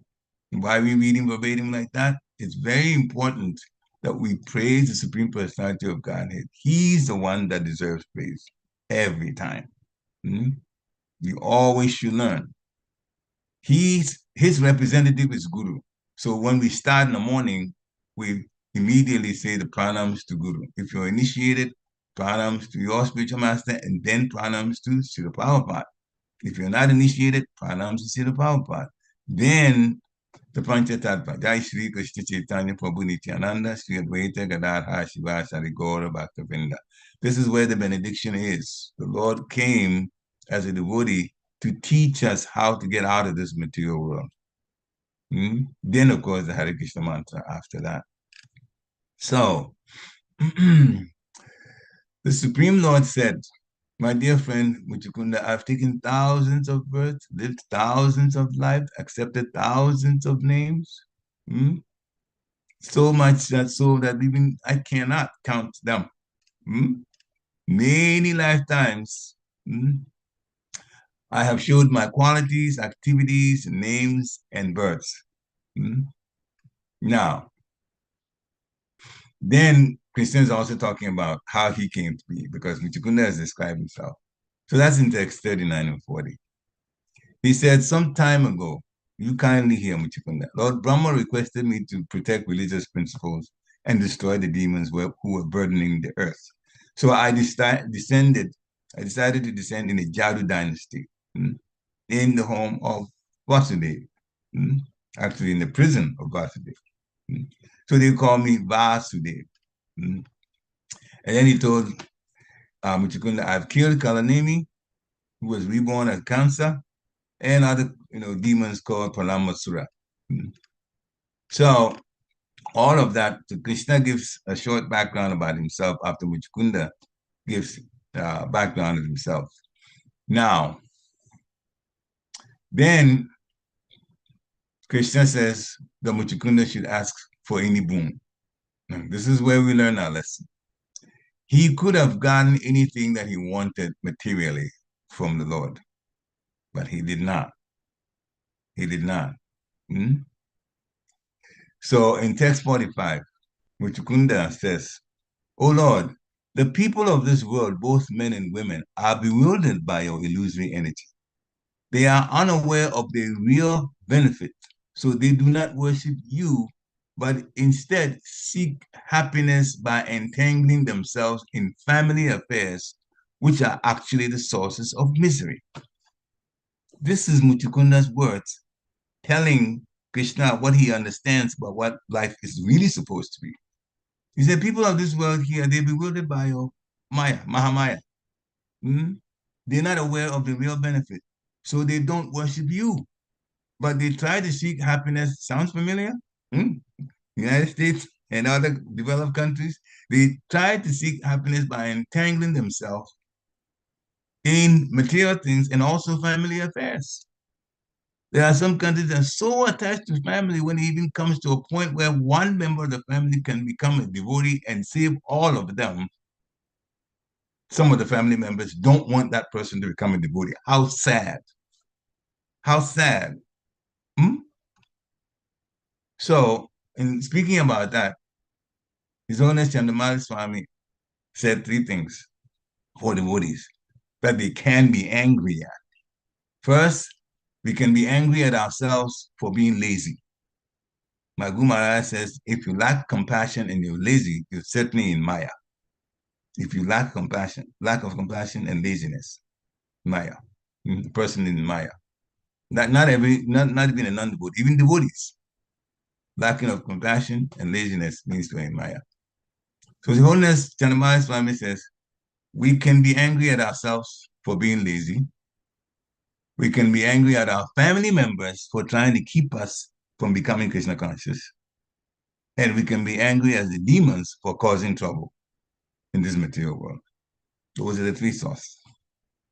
And why are we reading verbatim like that? It's very important that we praise the Supreme Personality of Godhead. He's the one that deserves praise every time. You always should learn. His representative is Guru. So when we start in the morning, we immediately say the pranams to Guru. If you're initiated, pranams to your spiritual master, and then pranams to Srila Prabhupada. If you're not initiated, pranams to Srila Prabhupada. Then the Panchatattva, Jai Shri Krishna Chaitanya Prabhu Nityananda, Sri Advaita Gadadhara Shiva Sari Gaura Bhaktavinda. This is where the benediction is. The Lord came as a devotee to teach us how to get out of this material world. Then, of course, the Hare Krishna mantra after that. So, the Supreme Lord said, my dear friend Muchukunda, I've taken thousands of births, lived thousands of lives, accepted thousands of names. So much that even I cannot count them. Many lifetimes, I have showed my qualities, activities, names, and births. Now, then Krishna is also talking about how he came to be, because Muchukunda has described himself. So that's in text 39 and 40. He said, some time ago, you kindly hear Muchukunda, Lord Brahma requested me to protect religious principles and destroy the demons who were burdening the earth. So I decided to descend in the Jadu dynasty, in the home of Vasudeva, actually in the prison of Vasudeva. So they call me Vasudeva. And then he told Muchukunda, I've killed Kalanemi, who was reborn as Kamsa, and other demons called Palamasura. So all of that, so Krishna gives a short background about himself after Muchukunda gives background of himself. Now, then Krishna says that Muchukunda should ask for any boon. Now, this is where we learn our lesson. He could have gotten anything that he wanted materially from the Lord, but he did not. He did not. So in text 45, Muchukunda says, O Lord, the people of this world, both men and women, are bewildered by your illusory energy. They are unaware of their real benefit, so they do not worship you, but instead seek happiness by entangling themselves in family affairs, which are actually the sources of misery. This is Muchukunda's words telling Krishna what he understands about what life is really supposed to be. He said, people of this world here, they're bewildered by your Maya, Mahamaya. They're not aware of the real benefit. So they don't worship you, but they try to seek happiness. Sounds familiar? United States and other developed countries, they try to seek happiness by entangling themselves in material things and also family affairs. There are some countries that are so attached to family when it even comes to a point where one member of the family can become a devotee and save all of them. Some of the family members don't want that person to become a devotee. How sad. How sad. So, in speaking about that, His Holiness Chandamali Swami said three things for devotees that they can be angry at. First, we can be angry at ourselves for being lazy. My Guru Maharaj says, if you lack compassion and you're lazy, you're certainly in Maya. If you lack compassion, lack of compassion and laziness, Maya, person in Maya. Not even a non-devotee, even devotees. Lacking of compassion and laziness means to in Maya. So His Holiness Chanamaya Swami says, we can be angry at ourselves for being lazy. We can be angry at our family members for trying to keep us from becoming Krishna conscious. And we can be angry at the demons for causing trouble in this material world. Those are the three sources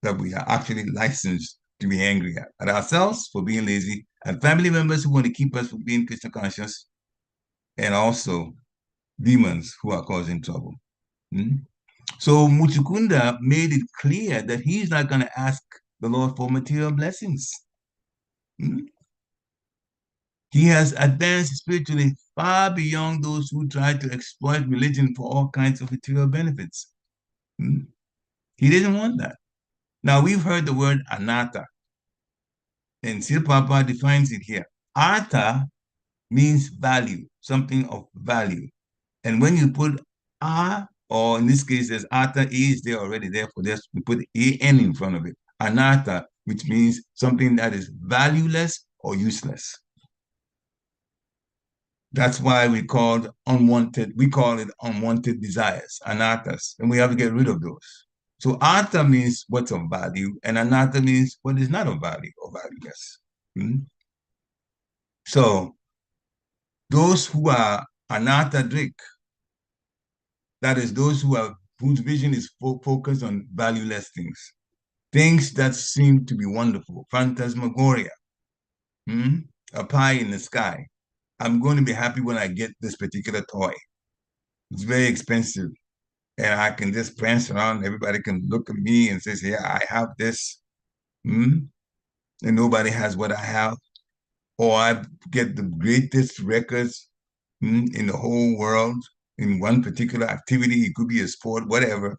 that we are actually licensed to be angry at ourselves for being lazy, and family members who want to keep us from being Krishna conscious, and also demons who are causing trouble. So Muchukunda made it clear that he's not going to ask the Lord for material blessings. He has advanced spiritually far beyond those who try to exploit religion for all kinds of material benefits. He didn't want that. Now, we've heard the word anatta, and Sri Prabhupada defines it here. Artha means value, something of value. And when you put a, or in this case, there's artha, a is there already, therefore we put an in front of it. Anatta, which means something that is valueless or useless. That's why we call it unwanted desires, anarthas, and we have to get rid of those. So artha means what's of value, and anatta means what is not of value or valueless. So those who are anatta-drik, that is those whose vision is focused on valueless things that seem to be wonderful, phantasmagoria, a pie in the sky. I'm going to be happy when I get this particular toy. It's very expensive. And I can just prance around. Everybody can look at me and say, yeah, I have this. And nobody has what I have. Or I get the greatest records in the whole world in one particular activity. It could be a sport, whatever.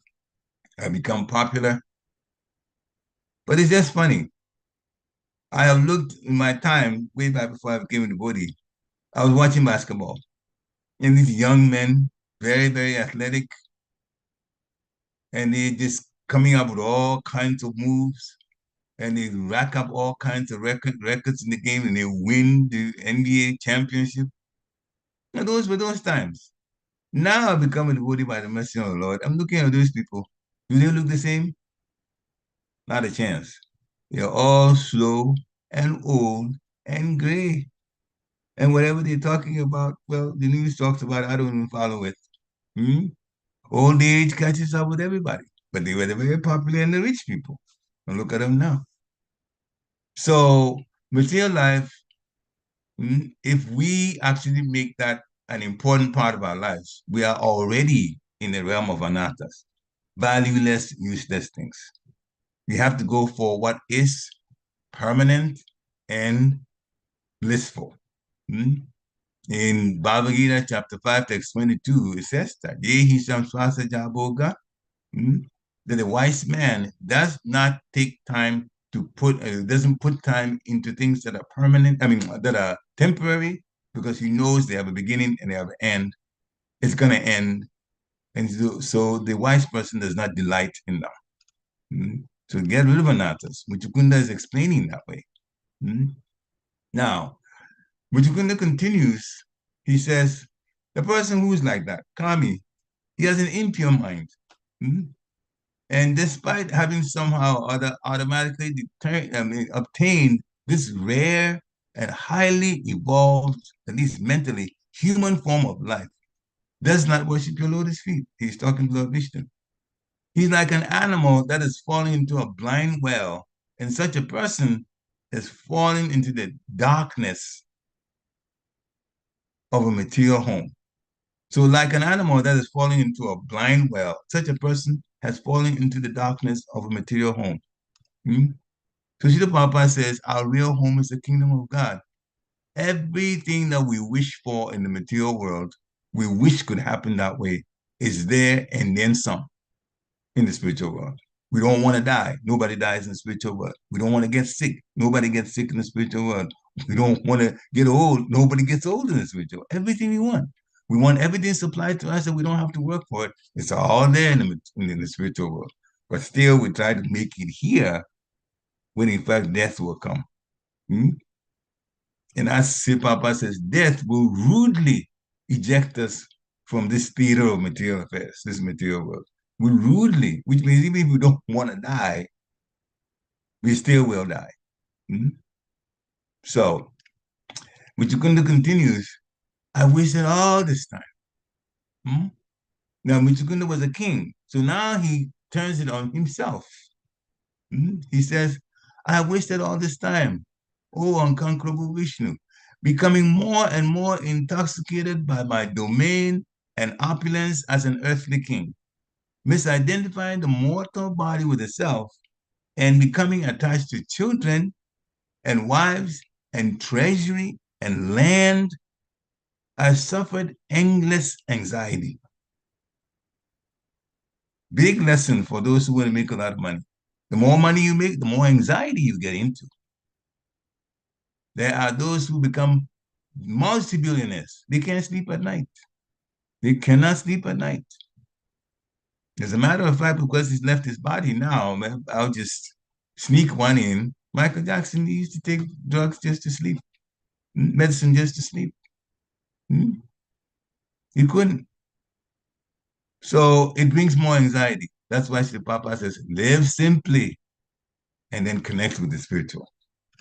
I become popular. But it's just funny. I have looked in my time, way back before I became a devotee, I was watching basketball. And these young men, very, very athletic, and they just coming up with all kinds of moves, and they rack up all kinds of records in the game, and they win the NBA championship. Now, those were those times. Now I've become a devotee by the mercy of the Lord. I'm looking at those people. Do they look the same? Not a chance. They're all slow and old and gray. And whatever they're talking about, well, the news talks about it, I don't even follow it. Old age catches up with everybody. But they were the very popular and the rich people. And look at them now. So material life, if we actually make that an important part of our lives, we are already in the realm of anathas, valueless, useless things. We have to go for what is permanent and blissful. In Bhagavad Gita, chapter 5, text 22, it says that Yehi Samswasa Jaboga, that a wise man does not take time to doesn't put time into things that are permanent, that are temporary, because he knows they have a beginning and they have an end. It's going to end. And so the wise person does not delight in them. So get rid of anathas. Muchukunda is explaining that way. Now, Muchukunda continues. He says, the person who is like that, Kami, he has an impure mind. And despite having somehow or other automatically obtained this rare and highly evolved, at least mentally, human form of life, does not worship your lotus feet. He's talking to Lord Vishnu. He's like an animal that is falling into a blind well, and such a person is falling into the darkness of a material home. So like an animal that is falling into a blind well, such a person has fallen into the darkness of a material home. So Srila Prabhupada says, our real home is the kingdom of God. Everything that we wish for in the material world, we wish could happen that way, is there and then some in the spiritual world. We don't want to die. Nobody dies in the spiritual world. We don't want to get sick. Nobody gets sick in the spiritual world. We don't want to get old. Nobody gets old in the spiritual. Everything we want. We want everything supplied to us that we don't have to work for it. It's all there in the spiritual world. But still, we try to make it here when in fact death will come. Hmm? And as Papa says, death will rudely eject us from this theater of material affairs, this material world. We rudely, which means even if we don't want to die, we still will die. Hmm? So, Michikunda continues, I wasted all this time. Hmm? Now, Michikunda was a king, so now he turns it on himself. Hmm? He says, I have wasted all this time, O unconquerable Vishnu, becoming more and more intoxicated by my domain and opulence as an earthly king, misidentifying the mortal body with the self, and becoming attached to children and wives and treasury and land. I suffered endless anxiety. Big lesson for those who want to make a lot of money. The more money you make, the more anxiety you get into. There are those who become multi-billionaires. They can't sleep at night. They cannot sleep at night. As a matter of fact, because he's left his body now, man, I'll just sneak one in. Michael Jackson used to take drugs just to sleep, medicine just to sleep. He couldn't. So it brings more anxiety. That's why the Papa says, live simply and then connect with the spiritual.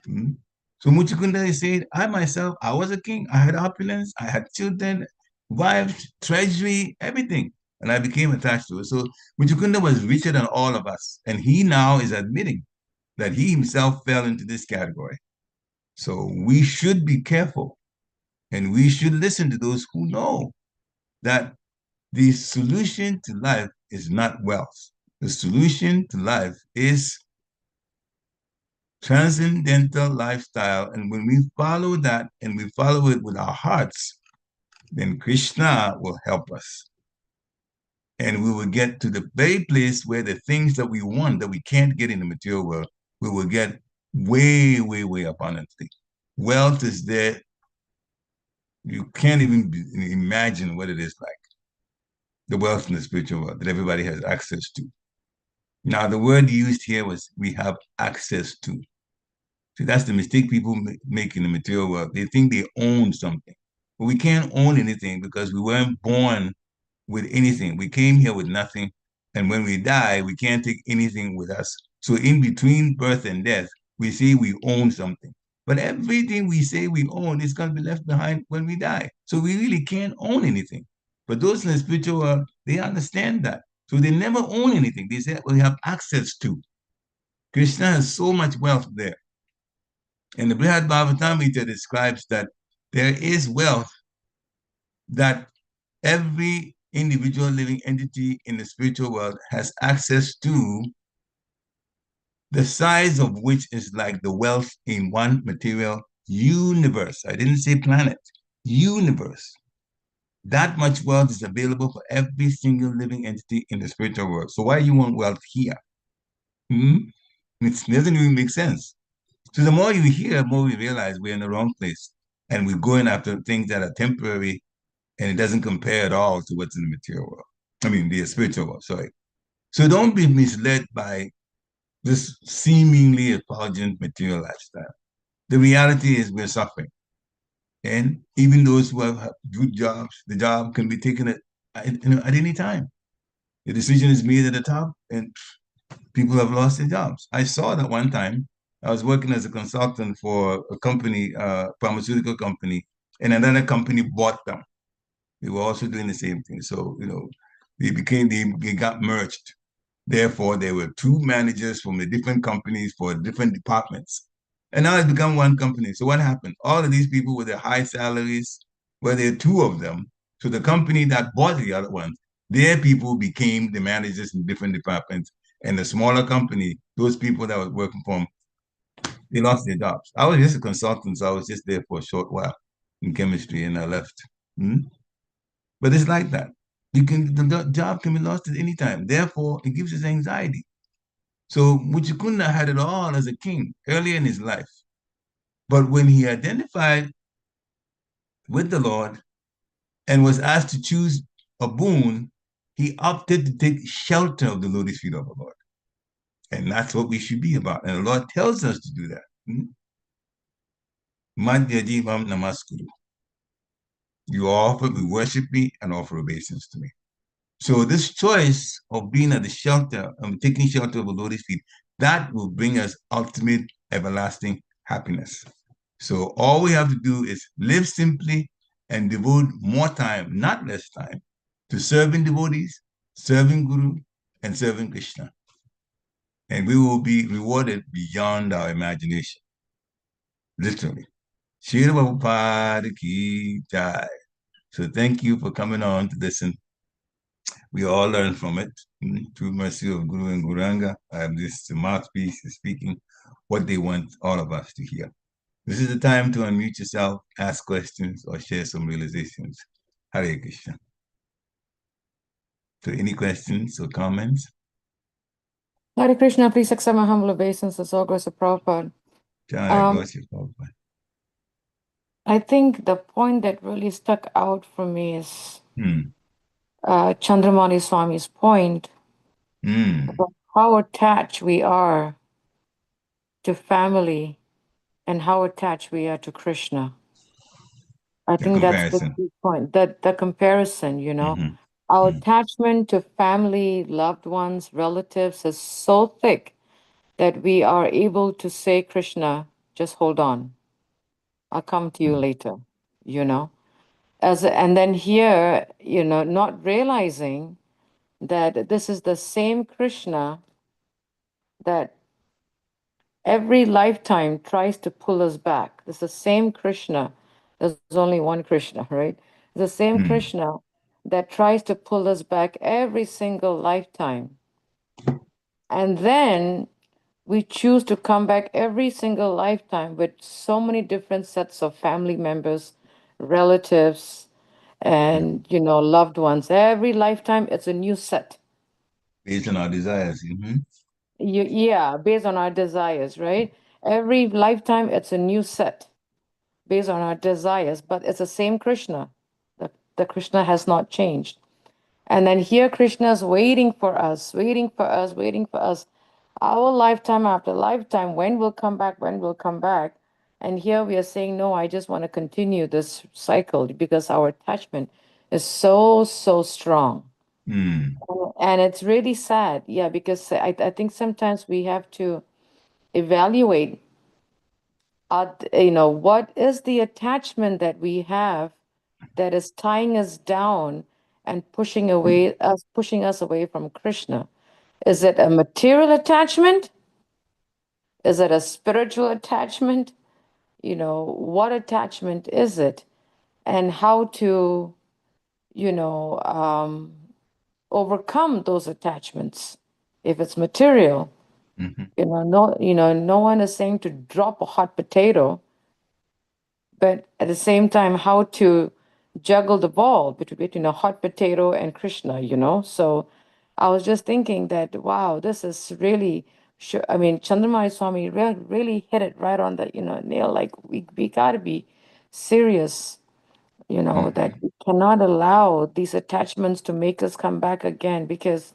So Muchukunda is saying, I myself, I was a king. I had opulence. I had children, wives, treasury, everything. And I became attached to it. So Muchukunda was richer than all of us. And he now is admitting that he himself fell into this category. So we should be careful and we should listen to those who know that the solution to life is not wealth. The solution to life is transcendental lifestyle. And when we follow that and we follow it with our hearts, then Krishna will help us. And we will get to the very place where the things that we want that we can't get in the material world, we will get way, way, way abundantly. Wealth is there. You can't even imagine what it is like. The wealth in the spiritual world that everybody has access to. Now, the word used here was we have access to. So that's the mistake people make in the material world. They think they own something. But we can't own anything because we weren't born with anything. We came here with nothing. And when we die, we can't take anything with us. So in between birth and death, we say we own something. But everything we say we own is going to be left behind when we die. So we really can't own anything. But those in the spiritual world, they understand that. So they never own anything. They say, well, we have access to. Krishna has so much wealth there. And the Brihad Bhavatamrita describes that there is wealth that every individual living entity in the spiritual world has access to, the size of which is like the wealth in one material universe. I didn't say planet, universe. That much wealth is available for every single living entity in the spiritual world. So why you want wealth here? It doesn't even make sense. So the more you hear, the more we realize we're in the wrong place. And we're going after things that are temporary and it doesn't compare at all to what's in the material world. I mean, the spiritual world, sorry. So don't be misled by this seemingly effulgent material lifestyle. The reality is we're suffering. And even those who have good jobs, the job can be taken at any time. The decision is made at the top and people have lost their jobs. I saw that one time. I was working as a consultant for a company, pharmaceutical company, and another company bought them. They were also doing the same thing. So, they got merged. Therefore, there were two managers from the different companies for different departments. And now it's become one company. So what happened? All of these people with their high salaries, well, there are two of them. So the company that bought the other one, their people became the managers in different departments. And the smaller company, those people that were working for them, they lost their jobs. I was just a consultant, so I was just there for a short while in chemistry and I left. But it's like that. The job can be lost at any time. Therefore, it gives us anxiety. So Muchukunda had it all as a king early in his life. But when he identified with the Lord and was asked to choose a boon, he opted to take shelter of the lotus feet of the Lord. And that's what we should be about. And the Lord tells us to do that. Madhyajivam namaskuru. You offer, you worship me, and offer obeisance to me. So this choice of being at the shelter, taking shelter of the Lord's feet, that will bring us ultimate everlasting happiness. So all we have to do is live simply and devote more time, not less time, to serving devotees, serving Guru, and serving Krishna. And we will be rewarded beyond our imagination, literally. Srila Prabhupada ki jai. So thank you for coming on to listen. We all learn from it. Through mercy of Guru and Guranga, this mouthpiece is speaking what they want all of us to hear. This is the time to unmute yourself, ask questions, or share some realizations. Hare Krishna. So any questions or comments? Hare Krishna, please accept my humble obeisance as all grace of Prabhupada. I think the point that really stuck out for me is Chandramani Swami's point about how attached we are to family and how attached we are to Krishna. I think that's the key point, that the comparison, you know, our attachment to family, loved ones, relatives is so thick that we are able to say, Krishna, just hold on. I'll come to you later, you know. And then here, you know, not realizing that this is the same Krishna that every lifetime tries to pull us back. It's the same Krishna. There's only one Krishna, right? The same Krishna that tries to pull us back every single lifetime. And then we choose to come back every single lifetime with so many different sets of family members, relatives, and, you know, loved ones. Every lifetime, it's a new set. Based on our desires. Yeah, based on our desires, right? Every lifetime, it's a new set based on our desires, but it's the same Krishna. The Krishna has not changed. And then here, Krishna is waiting for us, waiting for us, waiting for us. Our lifetime after lifetime, when we'll come back, when we'll come back. And here we are saying, no, I just want to continue this cycle because our attachment is so, so strong. And it's really sad. Yeah, because I think sometimes we have to evaluate, you know, what is the attachment that we have that is tying us down and pushing us away from Krishna. Is it a material attachment? Is it a spiritual attachment? You know, what attachment is it? And how to, you know, overcome those attachments. If it's material, no one is saying to drop a hot potato, but at the same time, how to juggle the ball between a hot potato and Krishna, you know? So I was just thinking that, wow, this is really, I mean, Chandramani Swami really hit it right on the, nail. Like, we got to be serious, that we cannot allow these attachments to make us come back again because,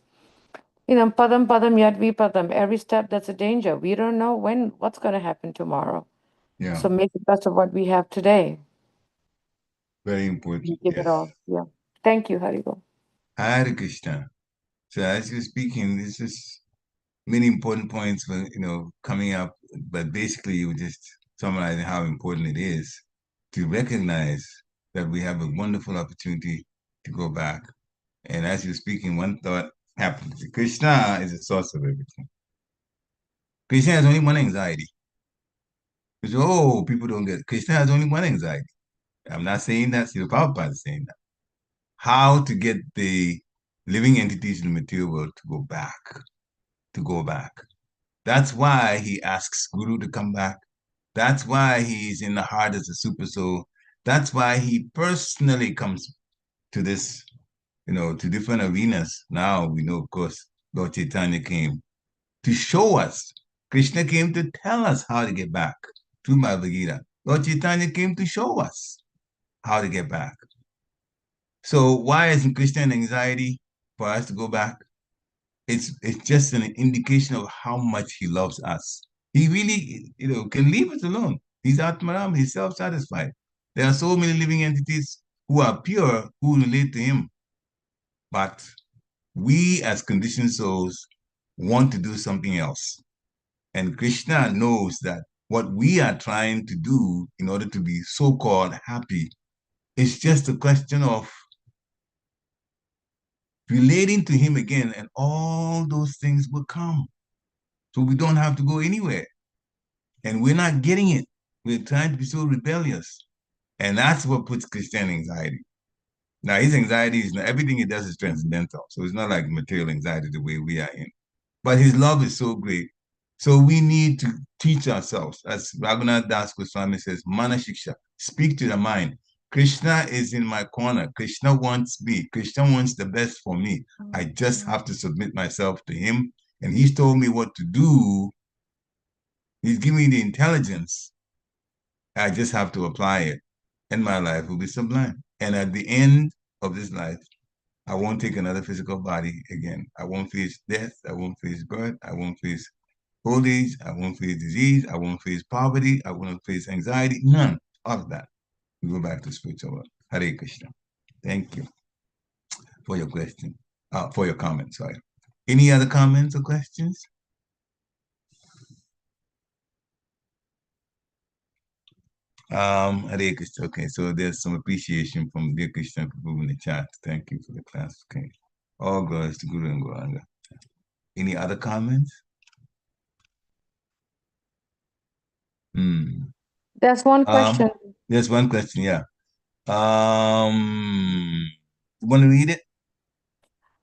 padam padam yad vipadam, every step that's a danger. We don't know what's going to happen tomorrow. Yeah. So make the best of what we have today. Very important. Give it all. Yeah. Thank you, Haribo. Hare Krishna. So as you're speaking, this is many important points for, coming up, but basically you were just summarizing how important it is to recognize that we have a wonderful opportunity to go back. And as you're speaking, one thought happened. Krishna is the source of everything. Krishna has only one anxiety. Because, people don't get it. Krishna has only one anxiety. I'm not saying that. Srila Prabhupada is saying that. How to get the living entities in the material world to go back. That's why he asks Guru to come back. That's why he's in the heart as a super soul. That's why he personally comes to this, to different arenas. Now we know, of course, Lord Chaitanya came to show us. Krishna came to tell us how to get back. through Bhagavad Gita. Lord Chaitanya came to show us how to get back. So why isn't Christian anxiety for us to go back? It's just an indication of how much he loves us. He really, can leave us alone. He's Atmaram, he's self-satisfied. There are so many living entities who are pure, who relate to him. But we as conditioned souls want to do something else. And Krishna knows that what we are trying to do in order to be so-called happy is just a question of relating to him again, and all those things will come. So we don't have to go anywhere. And we're not getting it. We're trying to be so rebellious. And that's what puts Christian anxiety. Now, his anxiety is not, everything he does is transcendental. So it's not like material anxiety the way we are in. But his love is so great. So we need to teach ourselves. As Raghunath Das Goswami says, Mana Shiksha, speak to the mind. Krishna is in my corner. Krishna wants me. Krishna wants the best for me. I just have to submit myself to him. And he's told me what to do. He's giving me the intelligence. I just have to apply it. And my life will be sublime. And at the end of this life, I won't take another physical body again. I won't face death. I won't face birth. I won't face old age. I won't face disease. I won't face poverty. I won't face anxiety. None of that. We go back to spiritual world. Hare Krishna. Thank you for your question, for your comment, sorry. Any other comments or questions? Hare Krishna. Okay, so there's some appreciation from dear Krishna people in the chat. Thank you for the classification. All glories to Guru and Gauranga. Any other comments? There's one question. There's one question, yeah. You want to read it?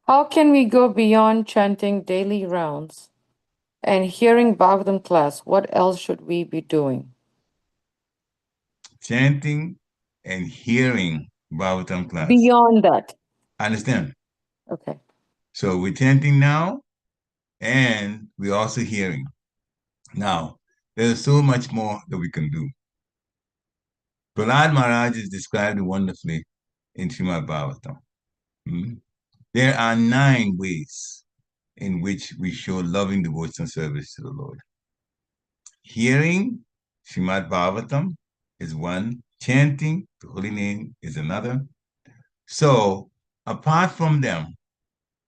How can we go beyond chanting daily rounds and hearing Bhagavatam class? What else should we be doing? Chanting and hearing Bhagavatam class. Beyond that. I understand. Okay. So we're chanting now, and we're also hearing. Now, there's so much more that we can do. Prahlad Maharaj is described wonderfully in Srimad Bhagavatam. There are 9 ways in which we show loving devotional service to the Lord. Hearing Srimad Bhagavatam is one. Chanting the holy name is another. So, apart from them,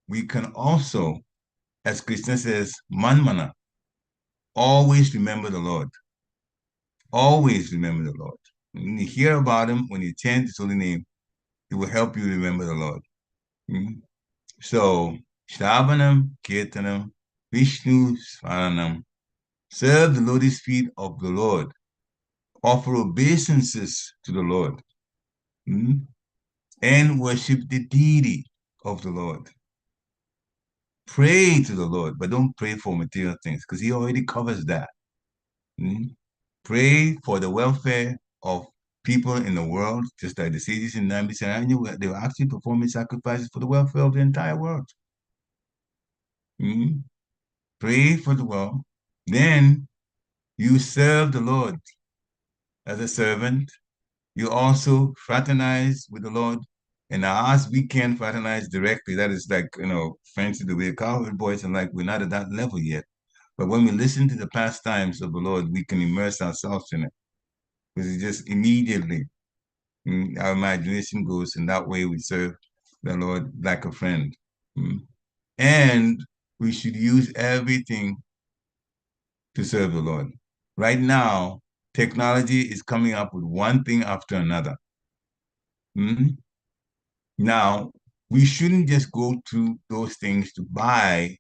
we can also, as Krishna says, manmana, always remember the Lord. Always remember the Lord. When you hear about him, when you chant his holy name, it will help you remember the Lord. So, Shravanam, Kirtanam, Vishnu Swaranam, serve the lotus feet of the Lord, offer obeisances to the Lord, and worship the deity of the Lord. Pray to the Lord, but don't pray for material things because he already covers that. Pray for the welfare of people in the world, just like the sages in Nambi Saranya, they were actually performing sacrifices for the welfare of the entire world. Pray for the world. Then you serve the Lord as a servant. You also fraternize with the Lord. And as we can fraternize directly, that is like, fancy the way cowherd boys are like, we're not at that level yet. But when we listen to the pastimes of the Lord, we can immerse ourselves in it. Because it's just immediately, our imagination goes, and that way we serve the Lord like a friend. And we should use everything to serve the Lord. Right now, technology is coming up with one thing after another. Now, we shouldn't just go to those things to buy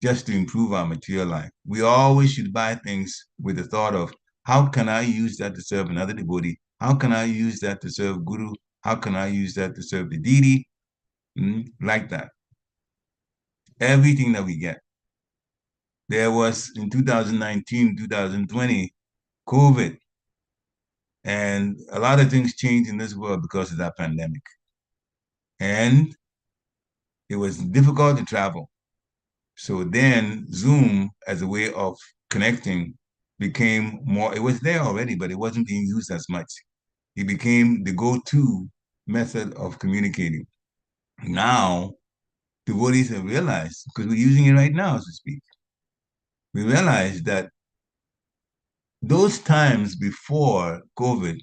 just to improve our material life. We always should buy things with the thought of, how can I use that to serve another devotee? How can I use that to serve Guru? How can I use that to serve the deity? Like that. Everything that we get. There was, in 2019, 2020, COVID. And a lot of things changed in this world because of that pandemic. And it was difficult to travel. So then Zoom, as a way of connecting, became more, it was there already, but it wasn't being used as much. It became the go-to method of communicating. Now, devotees have realized, because we're using it right now as we speak, we realize that those times before COVID,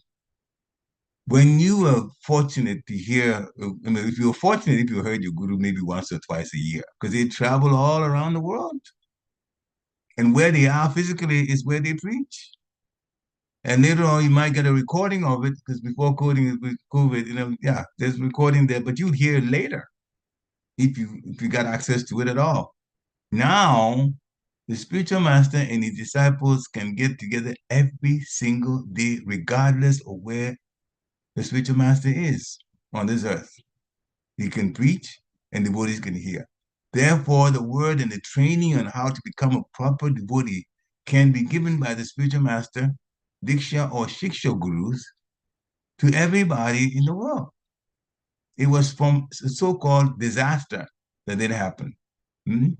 when you were fortunate to hear, I mean, if you were fortunate if you heard your guru maybe once or twice a year, because they travel all around the world. And where they are physically is where they preach. And later on, you might get a recording of it, because before COVID, yeah, there's recording there, but you'd hear it later if you got access to it at all. Now, the spiritual master and his disciples can get together every single day, regardless of where the spiritual master is on this earth. He can preach and devotees can hear. Therefore, the word and the training on how to become a proper devotee can be given by the spiritual master, Diksha or Shiksha gurus to everybody in the world. It was from a so-called disaster that did happen. Hmm?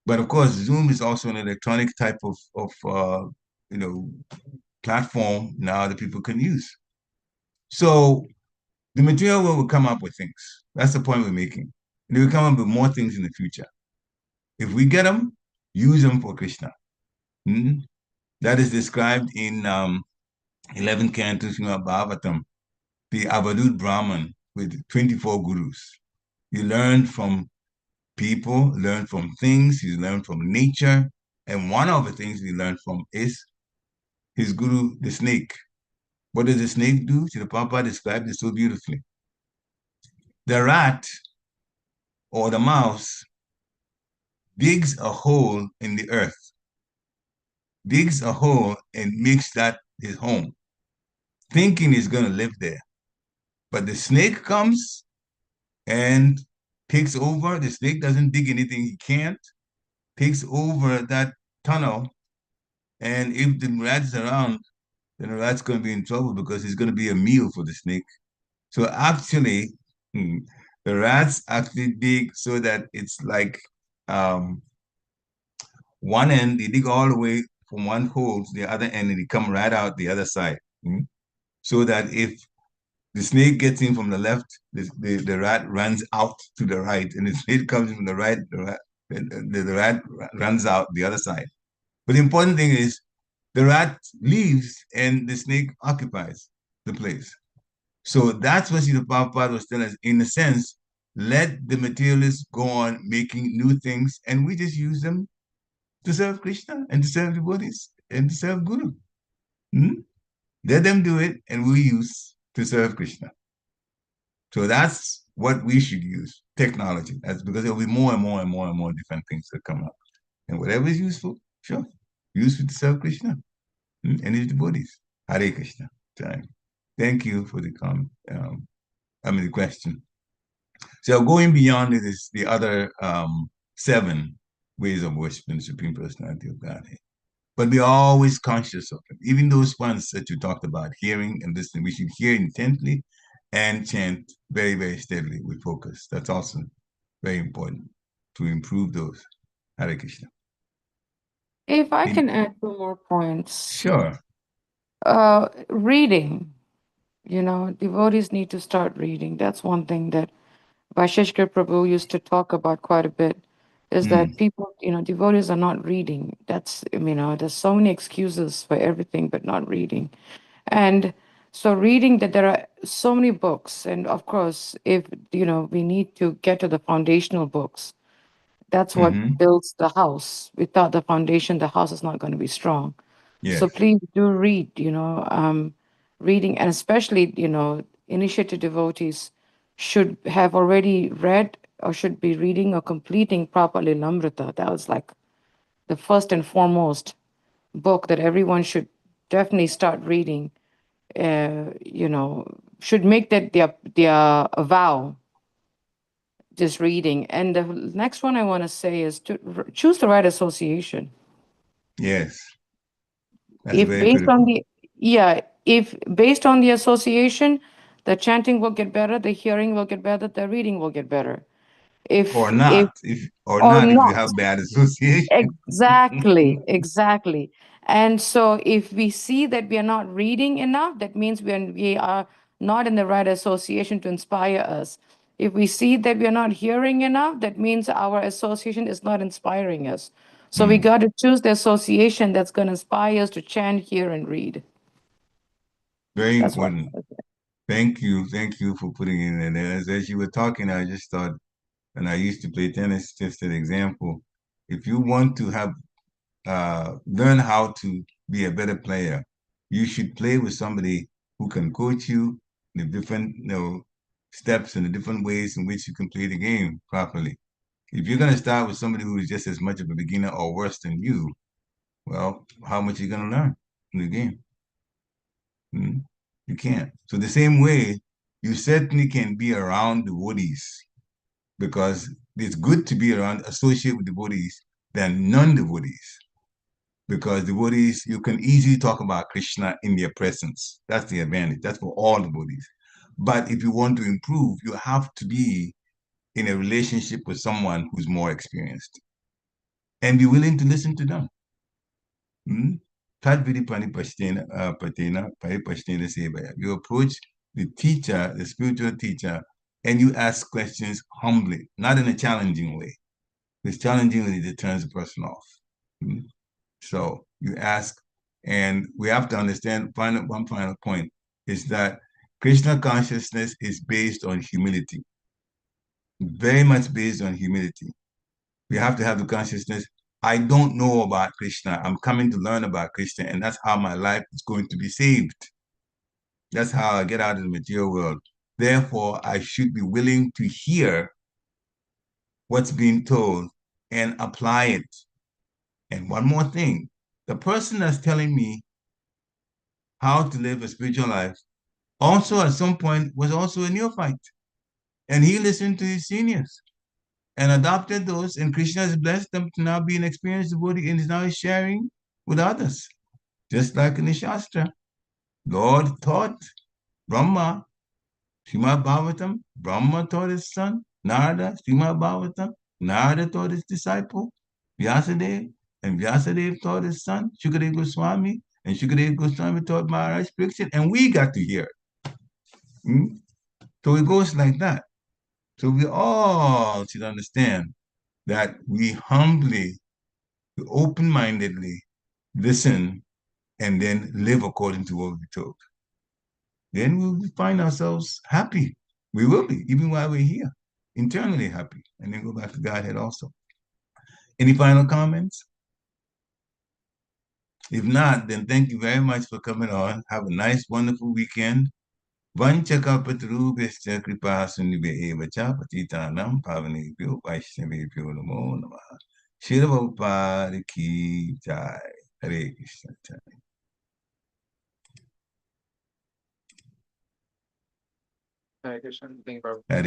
But of course, Zoom is also an electronic type of platform now that people can use. So the material will come up with things. That's the point we're making. And they will come up with more things in the future. If we get them, use them for Krishna. Hmm? That is described in 11th Canto Srimad Bhagavatam, the Avadut Brahman with 24 gurus. You learn from people, learn from things, you learn from nature. And one of the things we learn from is his guru, the snake. What does the snake do? Srila Prabhupada described it so beautifully. The rat or the mouse digs a hole in the earth, digs a hole and makes that his home, thinking he's going to live there. But the snake comes and takes over. The snake doesn't dig anything he can't, takes over that tunnel. And if the rat is around, then the rat's going to be in trouble because he's going to be a meal for the snake. So actually, the rats actually dig so that it's like one end, they dig all the way from one hole to the other end and they come right out the other side. So that if the snake gets in from the left, the rat runs out to the right, and the snake comes in from the right, the rat runs out the other side. But the important thing is the rat leaves and the snake occupies the place. So that's what Srila Prabhupada was telling us. In a sense, let the materialists go on making new things, and we just use them to serve Krishna and to serve devotees and to serve Guru. Let them do it, and we use to serve Krishna. So that's what we should use, technology. That's because there'll be more and more and more and more different things that come up. And whatever is useful, sure, use it to serve Krishna and his devotees. Hare Krishna. Thank you for the comment. The question. So going beyond it is the other 7 ways of worshiping the Supreme Personality of Godhead. But be always conscious of them. Even those ones that you talked about, hearing and listening, we should hear intently and chant very, very steadily with focus. That's also very important to improve those. Hare Krishna. If I can add 2 more points. Sure. Reading. Devotees need to start reading. That's one thing that Vaisheshkar Prabhu used to talk about quite a bit, is that people, devotees are not reading. There's so many excuses for everything but not reading. And so reading, that there are so many books. And of course, if, we need to get to the foundational books. That's what builds the house. Without the foundation, the house is not going to be strong. Yes. So please do read, reading, and especially, initiated devotees should have already read or should be reading or completing properly Lamrita. That was like the first and foremost book that everyone should definitely start reading. Should make that their vow, just reading. And the next one I want to say is to choose the right association. Yes. That's If very based critical. on the if based on the association, the chanting will get better, the hearing will get better, the reading will get better. Or not, if you have bad association. Exactly. And so if we see that we are not reading enough, that means we are not in the right association to inspire us. If we see that we are not hearing enough, that means our association is not inspiring us. So we got to choose the association that's going to inspire us to chant, hear, and read. Very That's what. important. Thank you. Thank you for putting it in there. As you were talking, I just thought, and I used to play tennis, just an example. If you want to have learn how to be a better player, you should play with somebody who can coach you the different, steps and the different ways in which you can play the game properly. If you're going to start with somebody who is just as much of a beginner or worse than you, well, how much are you going to learn in the game? You can't. So the same way, you certainly can be around devotees because it's good to be around, associate with devotees than non-devotees. Because devotees, you can easily talk about Krishna in their presence. That's the advantage. That's for all devotees. But if you want to improve, you have to be in a relationship with someone who's more experienced and be willing to listen to them. Tadvidi pani patena, pari pashtena sevaya. You approach the teacher, the spiritual teacher, and you ask questions humbly, not in a challenging way. This challenging way that turns the person off. So you ask, and we have to understand, one final point is that Krishna consciousness is based on humility, very much based on humility. We have to have the consciousness, I don't know about Krishna. I'm coming to learn about Krishna, and that's how my life is going to be saved. That's how I get out of the material world. Therefore, I should be willing to hear what's being told and apply it. And one more thing, the person that's telling me how to live a spiritual life also at some point was also a neophyte. And he listened to his seniors and adopted those, and Krishna has blessed them to now be an experienced devotee and is now sharing with others. Just like in the Shastra, Lord taught Brahma, Srimad Bhagavatam, Brahma taught his son, Narada, Srimad Bhagavatam, Narada taught his disciple, Vyasadeva, and Vyasadeva taught his son, Shukadeva Goswami, and Shukadeva Goswami taught Maharaj Pariksit, and we got to hear it. So it goes like that. So we all should understand that we humbly, open-mindedly listen and then live according to what we're told. Then we'll find ourselves happy. We will be, even while we're here, internally happy, and then go back to Godhead also. Any final comments? If not, then thank you very much for coming on. Have a nice, wonderful weekend. Vanchakapatrubhishcha kripa sindhubhya cha patitanam pavanebhyo vaishnavebhyo namo namaha. Shri Prabhupada ki jai. Hare Krishna. Hare Krishna. Thank you, Prabhupada. Hare